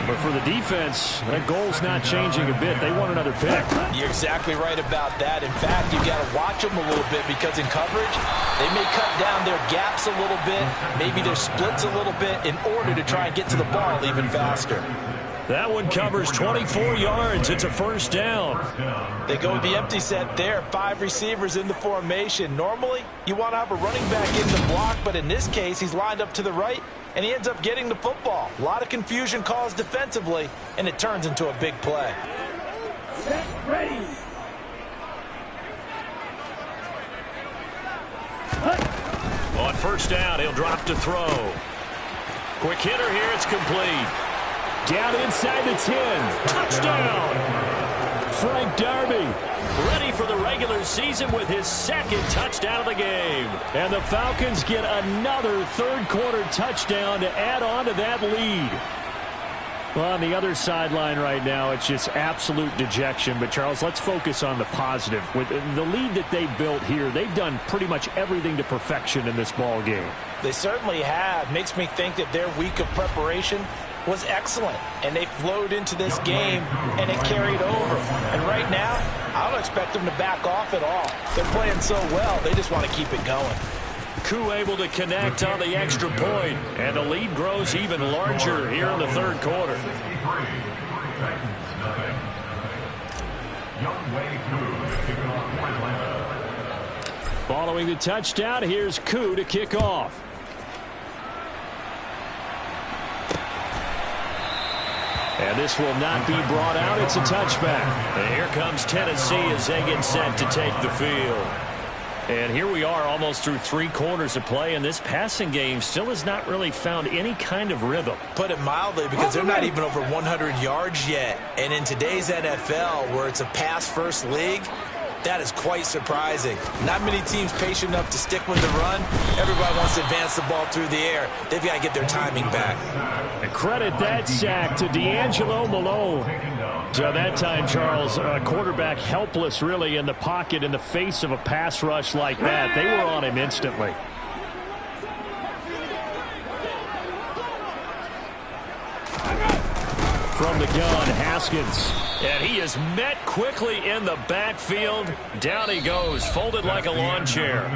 M: But for the defense, that goal's not changing a bit. They want another pick.
L: You're exactly right about that. In fact, you've got to watch them a little bit because in coverage, they may cut down their gaps a little bit, maybe their splits a little bit in order to try and get to the ball even faster.
M: That one covers 24 yards. It's a first down.
L: They go with the empty set there. 5 receivers in the formation. Normally, you want to have a running back in the block, but in this case, he's lined up to the right, and he ends up getting the football. A lot of confusion caused defensively, and it turns into a big play.
O: Set, ready.
M: On first down, he'll drop to throw. Quick hitter here. It's complete. Down inside the 10. Touchdown! Frank Darby ready for the regular season with his second touchdown of the game. And the Falcons get another third-quarter touchdown to add on to that lead. Well, on the other sideline right now, it's just absolute dejection. But, Charles, let's focus on the positive. With the lead that they built here, they've done pretty much everything to perfection in this ball game.
L: They certainly have. Makes me think that their week of preparation was excellent, and they flowed into this game, and it carried over. And right now, I don't expect them to back off at all. They're playing so well, they just want to keep it going.
M: Koo able to connect on the extra point, and the lead grows even larger here in the third quarter. Following the touchdown, here's Koo to kick off. And this will not be brought out. It's a touchback. And here comes Tennessee as they get set to take the field. And here we are almost through 3 quarters of play, and this passing game still has not really found any kind of rhythm.
L: Put it mildly, because they're not even over 100 yards yet. And in today's NFL, where it's a pass-first league, that is quite surprising. Not many teams patient enough to stick with the run. Everybody wants to advance the ball through the air. They've got to get their timing back.
M: And credit that sack to D'Angelo Malone. So that time, Charles, quarterback helpless really in the pocket in the face of a pass rush like that. They were on him instantly. From the gun, Haskins. And he is met quickly in the backfield. Down he goes, folded like a lawn chair.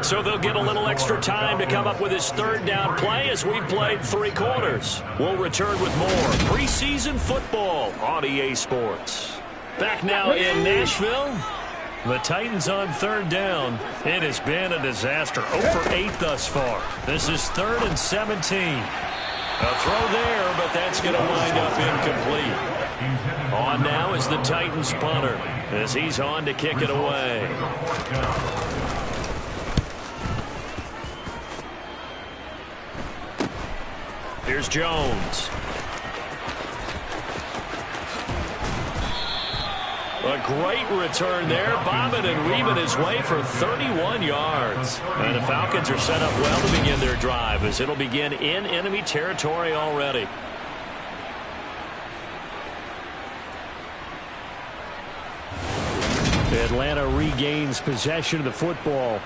M: So they'll get a little extra time to come up with his third down play as we've played 3 quarters. We'll return with more preseason football on EA Sports. Back now in Nashville. The Titans on third down. It has been a disaster. 0 for 8 thus far. This is 3rd and 17. A throw there, but that's going to wind up incomplete. On now is the Titans punter as he's on to kick it away. Here's Jones. A great return there, bobbing and weaving his way for 31 yards. And the Falcons are set up well to begin their drive as it'll begin in enemy territory already. Atlanta regains possession of the football.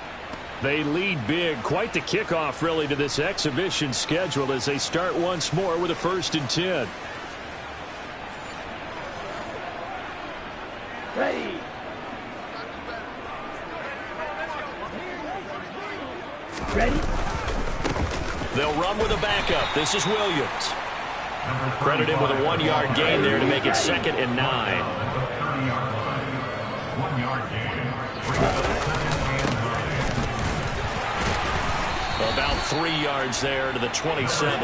M: They lead big. Quite the kickoff, really, to this exhibition schedule as they start once more with a 1st and 10.
O: Ready. Ready.
M: They'll run with a backup. This is Williams. Credit him with a 1-yard gain there to make it 2nd and 9. About 3 yards there to the 27.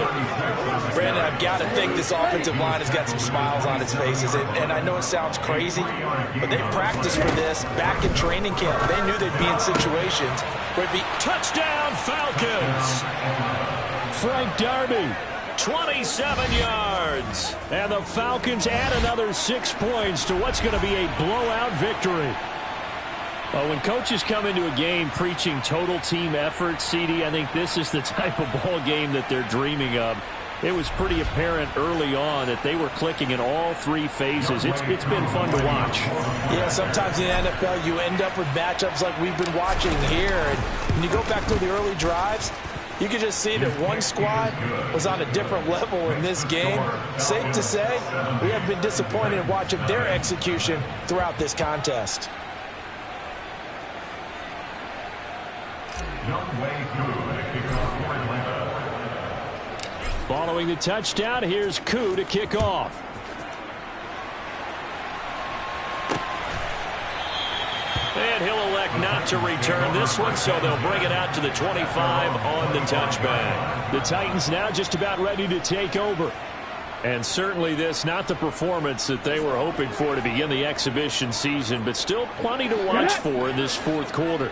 L: Brandon, I've got to think this offensive line has got some smiles on its faces. And I know it sounds crazy, but they practiced for this back in training camp. They knew they'd be in situations where it'd be
M: touchdown Falcons. Frank Darby 27 yards. And the Falcons add another 6 points to what's going to be a blowout victory. Well, when coaches come into a game preaching total team effort, CD, I think this is the type of ball game that they're dreaming of. It was pretty apparent early on that they were clicking in all 3 phases. It's been fun to watch.
L: Yeah, sometimes in the NFL you end up with matchups like we've been watching here. And when you go back to the early drives, you can just see that one squad was on a different level in this game. Safe to say, we have been disappointed in watching their execution throughout this contest.
M: Following the touchdown, here's Koo to kick off. And he'll elect not to return this one, so they'll bring it out to the 25 on the touchback. The Titans now just about ready to take over. And certainly this, not the performance that they were hoping for to begin the exhibition season, but still plenty to watch for in this fourth quarter.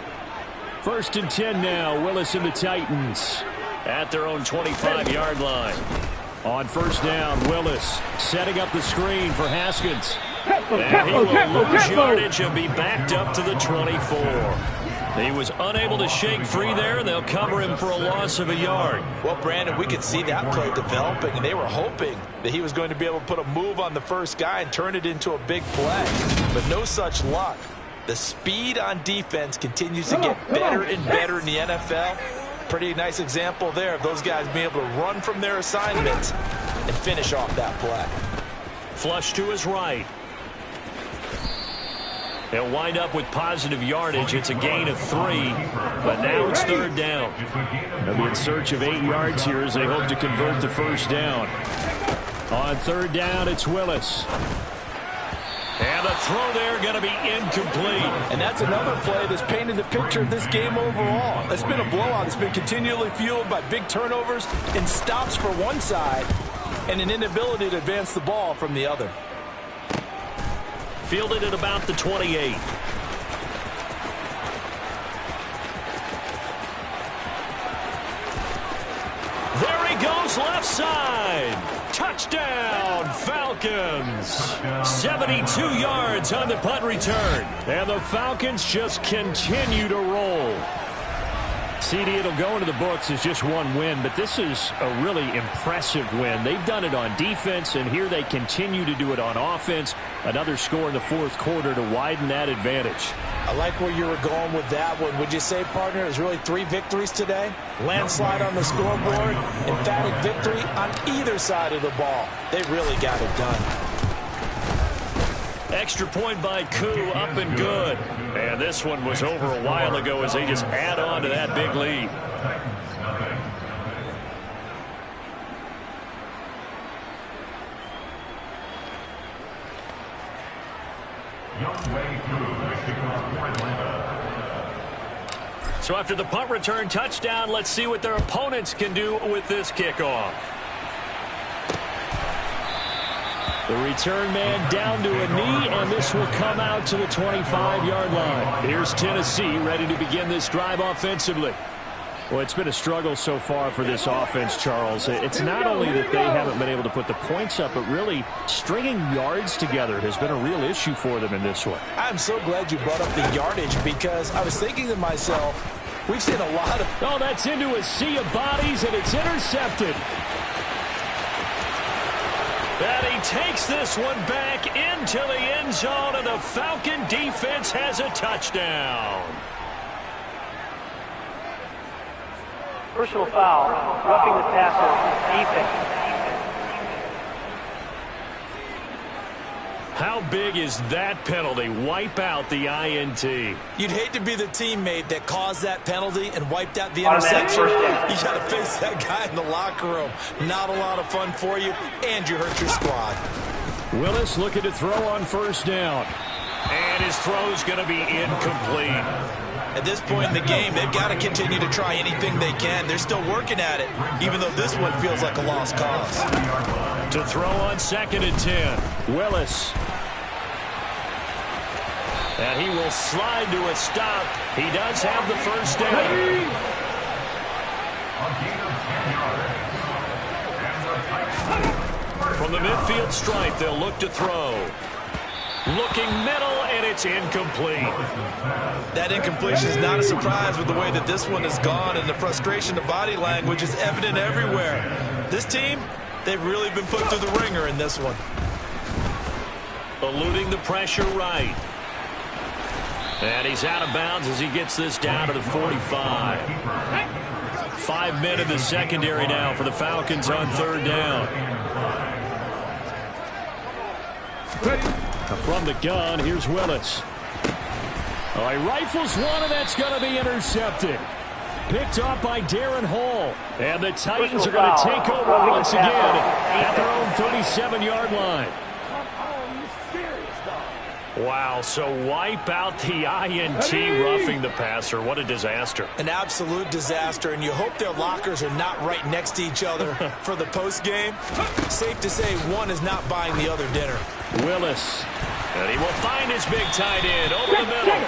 M: 1st and 10 now, Willis and the Titans at their own 25-yard line. On 1st down, Willis setting up the screen for Haskins. And he will lose yardage and be backed up to the 24. He was unable to shake free there, and they'll cover him for a loss of a yard.
L: Well, Brandon, we could see that play developing, and they were hoping that he was going to be able to put a move on the first guy and turn it into a big play. But no such luck. The speed on defense continues to get better and better in the NFL. Pretty nice example there of those guys being able to run from their assignments and finish off that play.
M: Flush to his right. They'll wind up with positive yardage. It's a gain of 3, but now it's 3rd down. They'll be in search of 8 yards here as they hope to convert the 1st down. On 3rd down, it's Willis. And the throw there going to be incomplete.
L: And that's another play that's painted the picture of this game overall. It's been a blowout. It's been continually fueled by big turnovers and stops for one side and an inability to advance the ball from the other.
M: Fielded at about the 28. There he goes, left side. Touchdown, Falcons. 72 yards on the punt return. And the Falcons just continue to roll. CD, it'll go into the books as just one win, but this is a really impressive win. They've done it on defense, and here they continue to do it on offense. Another score in the 4th quarter to widen that advantage.
L: I like where you were going with that one. Would you say, partner, it was really 3 victories today? Landslide on the scoreboard, emphatic victory on either side of the ball. They really got it done.
M: Extra point by Koo, up and good. And this one was over a while ago as they just add on to that big lead. So after the punt return touchdown, let's see what their opponents can do with this kickoff. The return man down to a knee, and this will come out to the 25-yard line. Here's Tennessee ready to begin this drive offensively. Well, it's been a struggle so far for this offense, Charles. It's not only that they haven't been able to put the points up, but really stringing yards together has been a real issue for them in this one.
L: I'm so glad you brought up the yardage because I was thinking to myself, we've seen a lot of...
M: Oh, that's into a sea of bodies, and it's intercepted. And he takes this one back into the end zone, and the Falcon defense has a touchdown.
O: Personal foul, roughing the passer, defense.
M: How big is that penalty? Wipe out the INT.
L: You'd hate to be the teammate that caused that penalty and wiped out the interception. You got to face that guy in the locker room. Not a lot of fun for you, and you hurt your squad.
M: Willis looking to throw on 1st down. And his throw's going to be incomplete.
L: At this point in the game, they've got to continue to try anything they can. They're still working at it, even though this one feels like a lost cause.
M: To throw on 2nd and 10. Willis. And he will slide to a stop. He does have the 1st down. From the midfield stripe, they'll look to throw. Looking middle, and it's incomplete.
L: That incompletion is not a surprise with the way that this one has gone, and the frustration, the body language is evident everywhere. This team, they've really been put through the ringer in this one.
M: Eluding the pressure right. And he's out of bounds as he gets this down to the 45. 5 men in the secondary now for the Falcons on third down. From the gun, here's Willis. Oh, he rifles one, and that's going to be intercepted. Picked off by Darren Hall. And the Titans are going to take over once again at their own 37-yard line. Wow, so wipe out the INT roughing the passer. What a disaster.
L: An absolute disaster, and you hope their lockers are not right next to each other for the postgame. Safe to say one is not buying the other dinner.
M: Willis, and he will find his big tight end over the middle.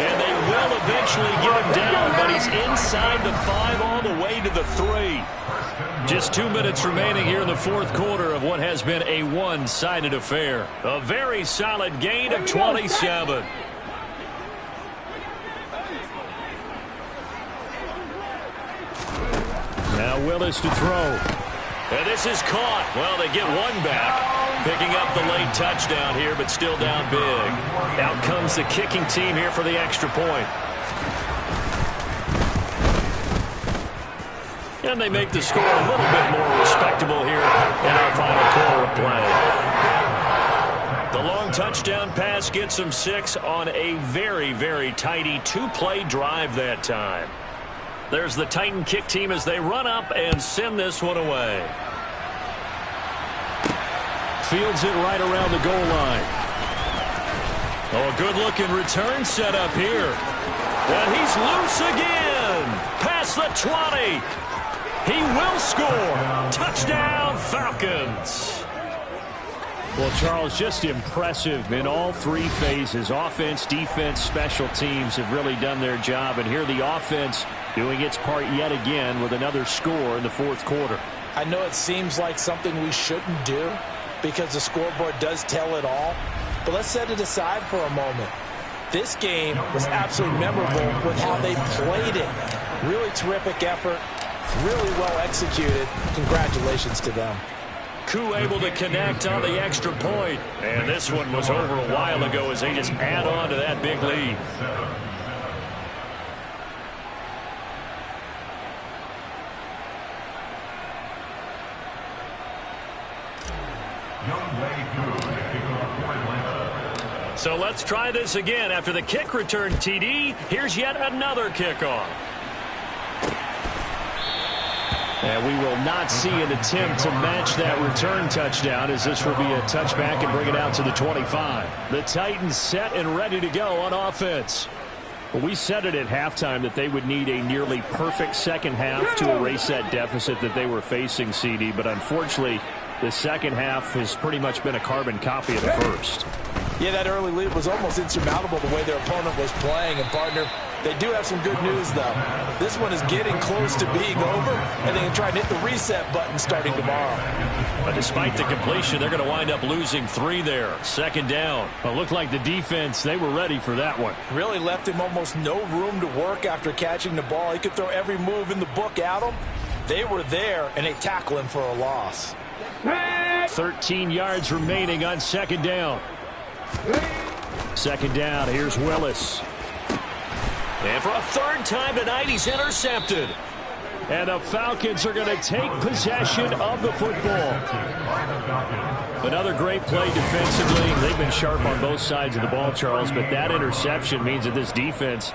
M: And they will eventually get him down, but he's inside the 5 all the way to the 3. Just 2 minutes remaining here in the fourth quarter of what has been a one-sided affair. A very solid gain of 27. Now Willis to throw. And this is caught. Well, they get one back. Picking up the late touchdown here, but still down big. Out comes the kicking team here for the extra point. And they make the score a little bit more respectable here in our final quarter of play. The long touchdown pass gets them 6 on a very, very tidy 2-play drive that time. There's the Titan kick team as they run up and send this one away. Fields it right around the goal line. Oh, a good-looking return set up here. And he's loose again. Past the 20. He will score. Touchdown, Falcons. Well, Charles, just impressive in all 3 phases. Offense, defense, special teams have really done their job. And here the offense doing its part yet again with another score in the fourth quarter.
L: I know it seems like something we shouldn't do because the scoreboard does tell it all. But let's set it aside for a moment. This game was absolutely memorable with how they played it. Really terrific effort. Really well executed. Congratulations to them.
M: Koo able to connect on the extra point. And this one was over a while ago as they just add on to that big lead. So let's try this again. After the kick return TD, here's yet another kickoff. And we will not see an attempt to match that return touchdown, as this will be a touchback and bring it out to the 25. The Titans set and ready to go on offense. Well, we said it at halftime that they would need a nearly perfect second half to erase that deficit that they were facing, CD. But unfortunately, the second half has pretty much been a carbon copy of the first.
L: Yeah, that early lead was almost insurmountable the way their opponent was playing. And, partner, they do have some good news, though. This one is getting close to being over, and they can try and hit the reset button starting tomorrow.
M: But despite the completion, they're going to wind up losing 3 there. Second down. It looked like the defense, they were ready for that one.
L: Really left him almost no room to work after catching the ball. He could throw every move in the book at him. They were there, and they tackle him for a loss.
M: 13 yards remaining on second down. Second down, here's Willis. And for a third time tonight, he's intercepted. And the Falcons are going to take possession of the football. Another great play defensively. They've been sharp on both sides of the ball, Charles, but that interception means that this defense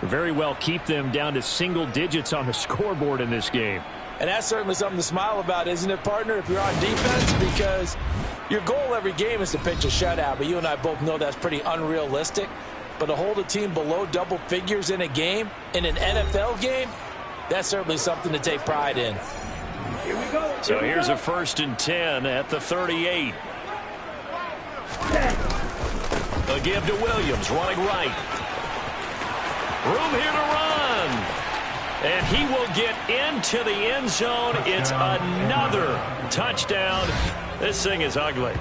M: very well keep them down to single digits on the scoreboard in this game.
L: And that's certainly something to smile about, isn't it, partner, if you're on defense? Because your goal every game is to pitch a shutout, but you and I both know that's pretty unrealistic. But to hold a team below double figures in a game, in an NFL game, that's certainly something to take pride in.
M: Here we go. So here's a 1st and 10 at the 38. A give to Williams, running right. Room here to run.
K: And he will get into the end zone. It's another touchdown. This thing is ugly.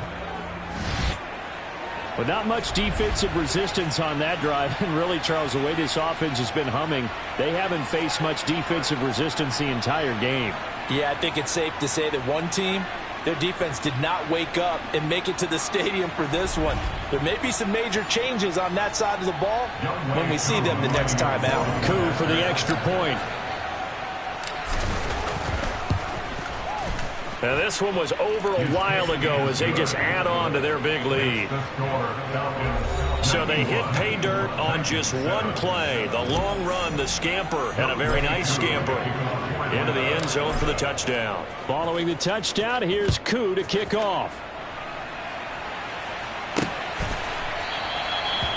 M: But not much defensive resistance on that drive. And really, Charles, the way this offense has been humming, they haven't faced much defensive resistance the entire game.
L: Yeah, I think it's safe to say that one team, their defense did not wake up and make it to the stadium for this one. There may be some major changes on that side of the ball when we see them the next time out.
M: Koo for the extra point.
K: Now this one was over a while ago as they just add on to their big lead. So they hit pay dirt on just one play. The long run, the scamper, and a very nice scamper into the end zone for the touchdown.
M: Following the touchdown, here's Koo to kick off.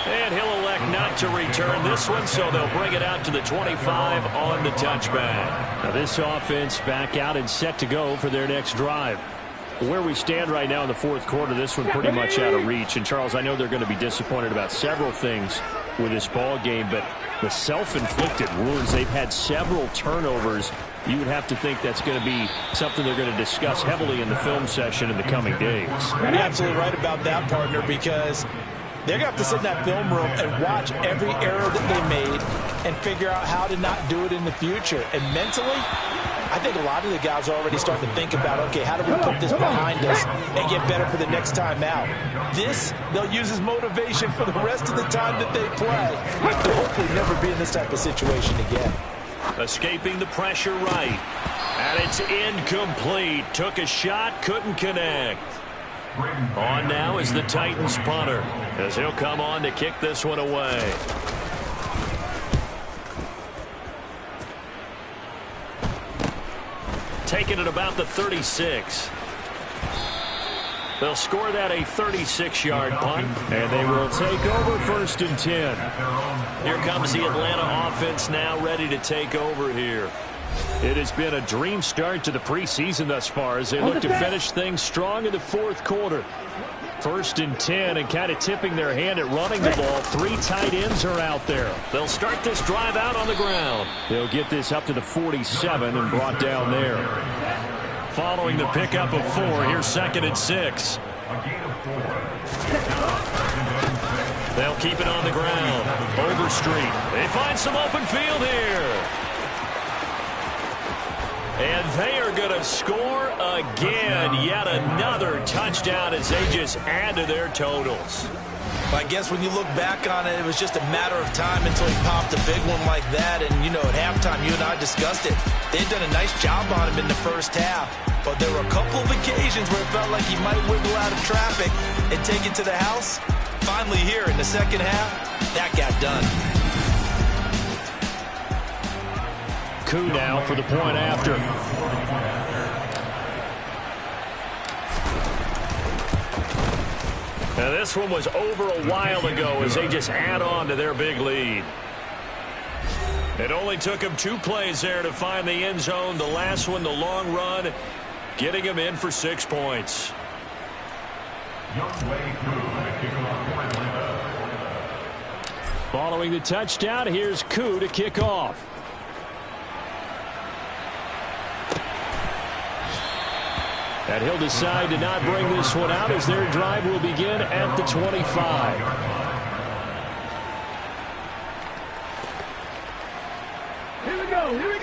M: And he'll elect not to return this one, so they'll bring it out to the 25 on the touchback. Now this offense back out and set to go for their next drive. Where we stand right now in the fourth quarter, this one pretty much out of reach. And, Charles, I know they're going to be disappointed about several things with this ball game, but the self-inflicted wounds, they've had several turnovers. You would have to think that's going to be something they're going to discuss heavily in the film session in the coming days.
L: You're absolutely right about that, partner, because they're going to have to sit in that film room and watch every error that they made and figure out how to not do it in the future. And mentally, I think a lot of the guys are already starting to think about, okay, how do we put this behind us and get better for the next time out? This, they'll use as motivation for the rest of the time that they play to hopefully never be in this type of situation again.
K: Escaping the pressure right. And it's incomplete. Took a shot, couldn't connect. On now is the Titans punter, as he'll come on to kick this one away. Taking it about the 36. They'll score that a 36-yard punt, and they will take over 1st and 10. Here comes the Atlanta offense now ready to take over here. It has been a dream start to the preseason thus far as they look to finish things strong in the fourth quarter. 1st and 10, and kind of tipping their hand at running the ball. 3 tight ends are out there. They'll start this drive out on the ground. They'll get this up to the 47 and brought down there. Following the pickup of 4, here's 2nd and 6. They'll keep it on the ground. Overstreet. They find some open field here. And they are going to score again. Yet another touchdown as they just add to their totals.
L: I guess when you look back on it, it was just a matter of time until he popped a big one like that. And, you know, at halftime, you and I discussed it. They'd done a nice job on him in the first half. But there were a couple of occasions where it felt like he might wiggle out of traffic and take it to the house. Finally here in the second half, that got done.
M: Koo now for the point after. Now this one was over a while ago as they just add on to their big lead. It only took them 2 plays there to find the end zone. The last one, the long run, getting them in for 6 points. Following the touchdown, here's Koo to kick off. And he'll decide to not bring this one out as their drive will begin at the 25.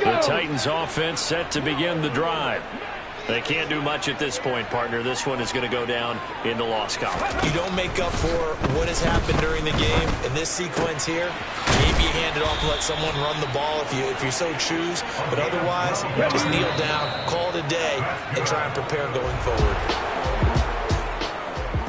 M: The Titans offense set to begin the drive. They can't do much at this point, partner. This one is going to go down in the loss column.
L: You don't make up for what has happened during the game in this sequence here. Maybe you hand it off and let someone run the ball if you so choose. But otherwise, just kneel down, call it a day, and try and prepare going forward.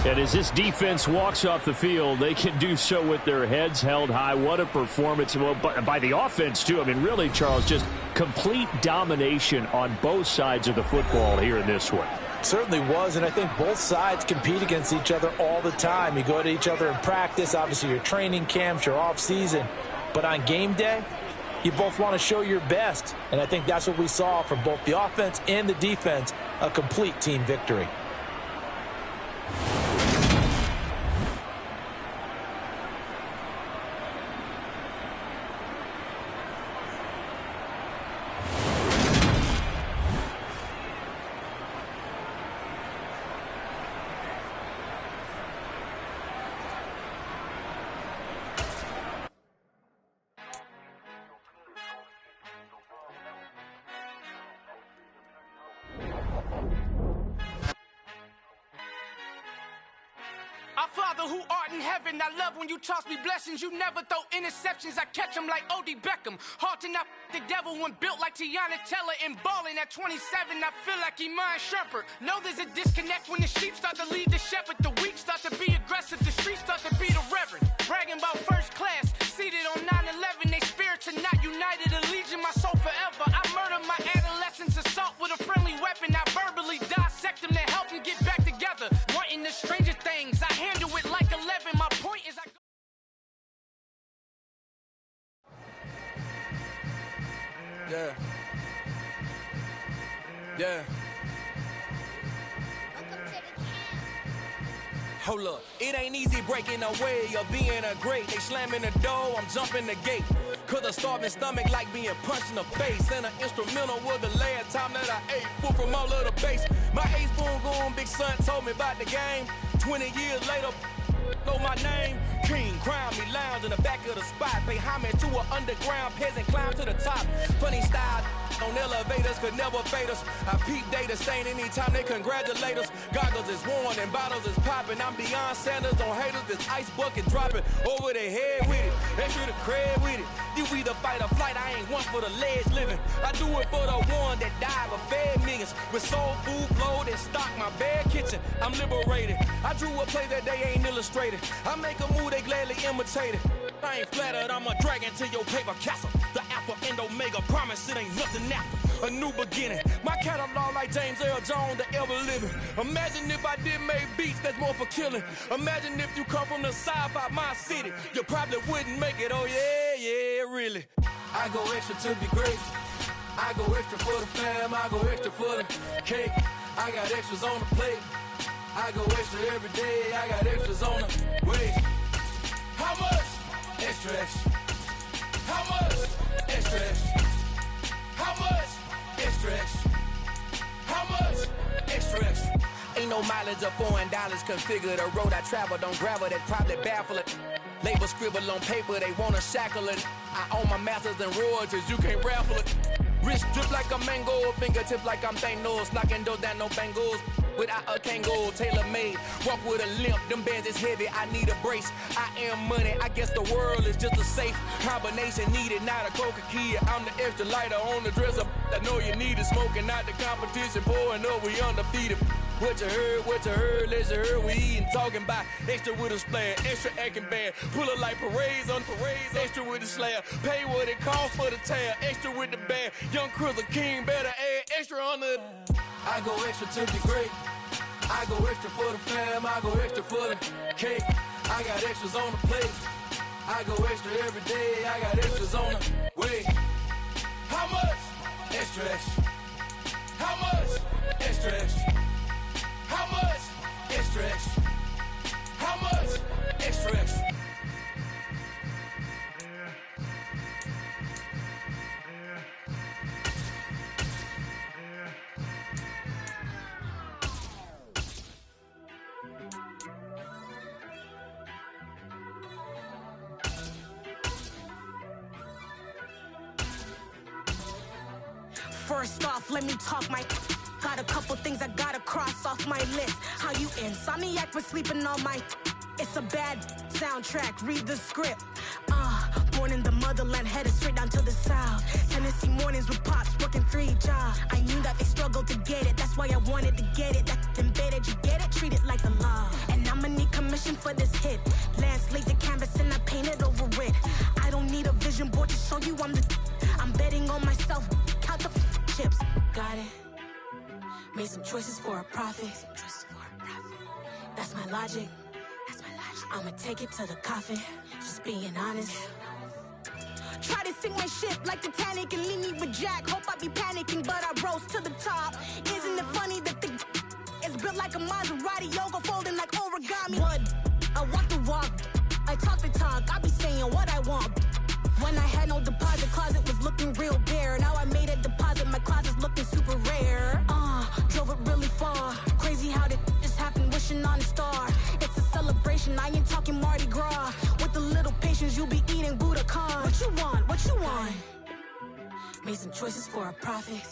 M: And as this defense walks off the field, they can do so with their heads held high. What a performance by the offense, too. I mean, really, Charles, just complete domination on both sides of the football here in this one.
L: Certainly was, and I think both sides compete against each other all the time. You go to each other in practice, obviously your training camps, your off-season. But on game day, you both want to show your best. And I think that's what we saw from both the offense and the defense, a complete team victory.
P: Father who art in heaven, I love when you toss me blessings. You never throw interceptions, I catch them like O.D. Beckham. Hard to not the devil when built like Tiana Teller and balling at 27. I feel like Iman Shumpert. Know there's a disconnect when the sheep start to lead the shepherd. The weak start to be aggressive, the streets start to be the reverend. Bragging about first class, seated on 9/11. They spirits are not united, a legion, my soul forever. I murdered my adolescence, assault with a friendly weapon. I verbally dissect them to help them get back together. Wanting the stranger things, I handle it like 11. My point is
Q: Yeah. Hold up, it ain't easy breaking away or being a great. They slamming the door, I'm jumping the gate. Cause a starving stomach like being punched in the face. And an instrumental was the last time that I ate food from all of the base. My ace spoon goon, big son told me about the game. 20 years later, know my name. King, crown me, lounge in the back of the spot. Pay homage to an underground peasant, climb to the top. Funny style on elevators could never fade us. I peep data stain anytime they congratulate us. Goggles is worn and bottles is popping. I'm beyond Sanders on haters, this ice bucket dropping over their head with it. Extra the cred with it. You either fight or flight, I ain't one for the ledge living. I do it for the one that died but fed millions. With soul food flowed and stock my bad kitchen. I'm liberated. I drew a play that they ain't illustrated. I make a move they gladly imitated. I ain't flattered, I'm a dragon to your paper castle. The Alpha and Omega promise it ain't nothing after. A new beginning. My catalog like James Earl Jones, the ever living. Imagine if I did make beats that's more for killing. Imagine if you come from the sci-fi my city. You probably wouldn't make it, oh yeah, really. I go extra to be great. I go extra for the fam, I go extra for the cake. I got extras on the plate. I go extra every day, I got extras on the way. How much? Extra, extra. How much? Extra, extra. How much? Extra, extra. How much? Extra, extra. Ain't no mileage of $4 configure the road I travel. Don't gravel that probably baffle it. Label scribble on paper, they wanna shackle it. I own my masters and royalties, you can't raffle it. Wrist drip like a mango, fingertip like I'm Thanos. Knocking those down, no bangles. Without a Kango, tailor-made. Walk with a limp, them bands is heavy, I need a brace. I am money, I guess the world is just a safe combination needed, not a coca key. I'm the extra lighter on the dresser. I know you need it, smoking out the competition, pouring up, we undefeated. What you heard, let's you heard, we eating, talking about extra with a splash, extra acting bad. Pull it like parades on parades, extra with the slab. Pay what it costs for the tab, extra with the band. Young Chris, a king, better add extra on the. I go extra to be great. I go extra for the fam, I go extra for the cake. I got extras on the plate. I go extra every day, I got extras on the way. How much? Extra, extra. How much? Extra, extra. How much? Extra, extra. How much? Extra, extra.
R: First off, let me talk my. Got a couple things I gotta cross off my list. How you insomniac for sleeping on my. It's a bad soundtrack, read the script. Born in the motherland, headed straight down to the south. Tennessee mornings with pops, working 3 jobs. I knew that they struggled to get it, that's why I wanted to get it. That embedded, you get it, treat it like a law. And I'ma need commission for this hit. Lance laid the canvas and I painted over it. I don't need a vision board to show you I'm the. I'm betting on myself, count the chips. Got it. Made some choices for a profit. That's my logic. I'ma take it to the coffin. Just being honest. Try to sink my ship like Titanic and leave me with Jack. Hope I be panicking, but I rose to the top. Isn't it funny that the is built like a Maserati, yoga folding like origami? What? I walk the walk. I talk the talk. I be saying what I want. When I had no deposit, closet was looking real bare. Now I made a deposit, my closet's looking super rare. Drove it really far. Crazy how did this happen, wishing on a star. It's a celebration, I ain't talking Mardi Gras. With a little patience, you'll be eating Budokan. What you want? What you want? Made some choices for a profit.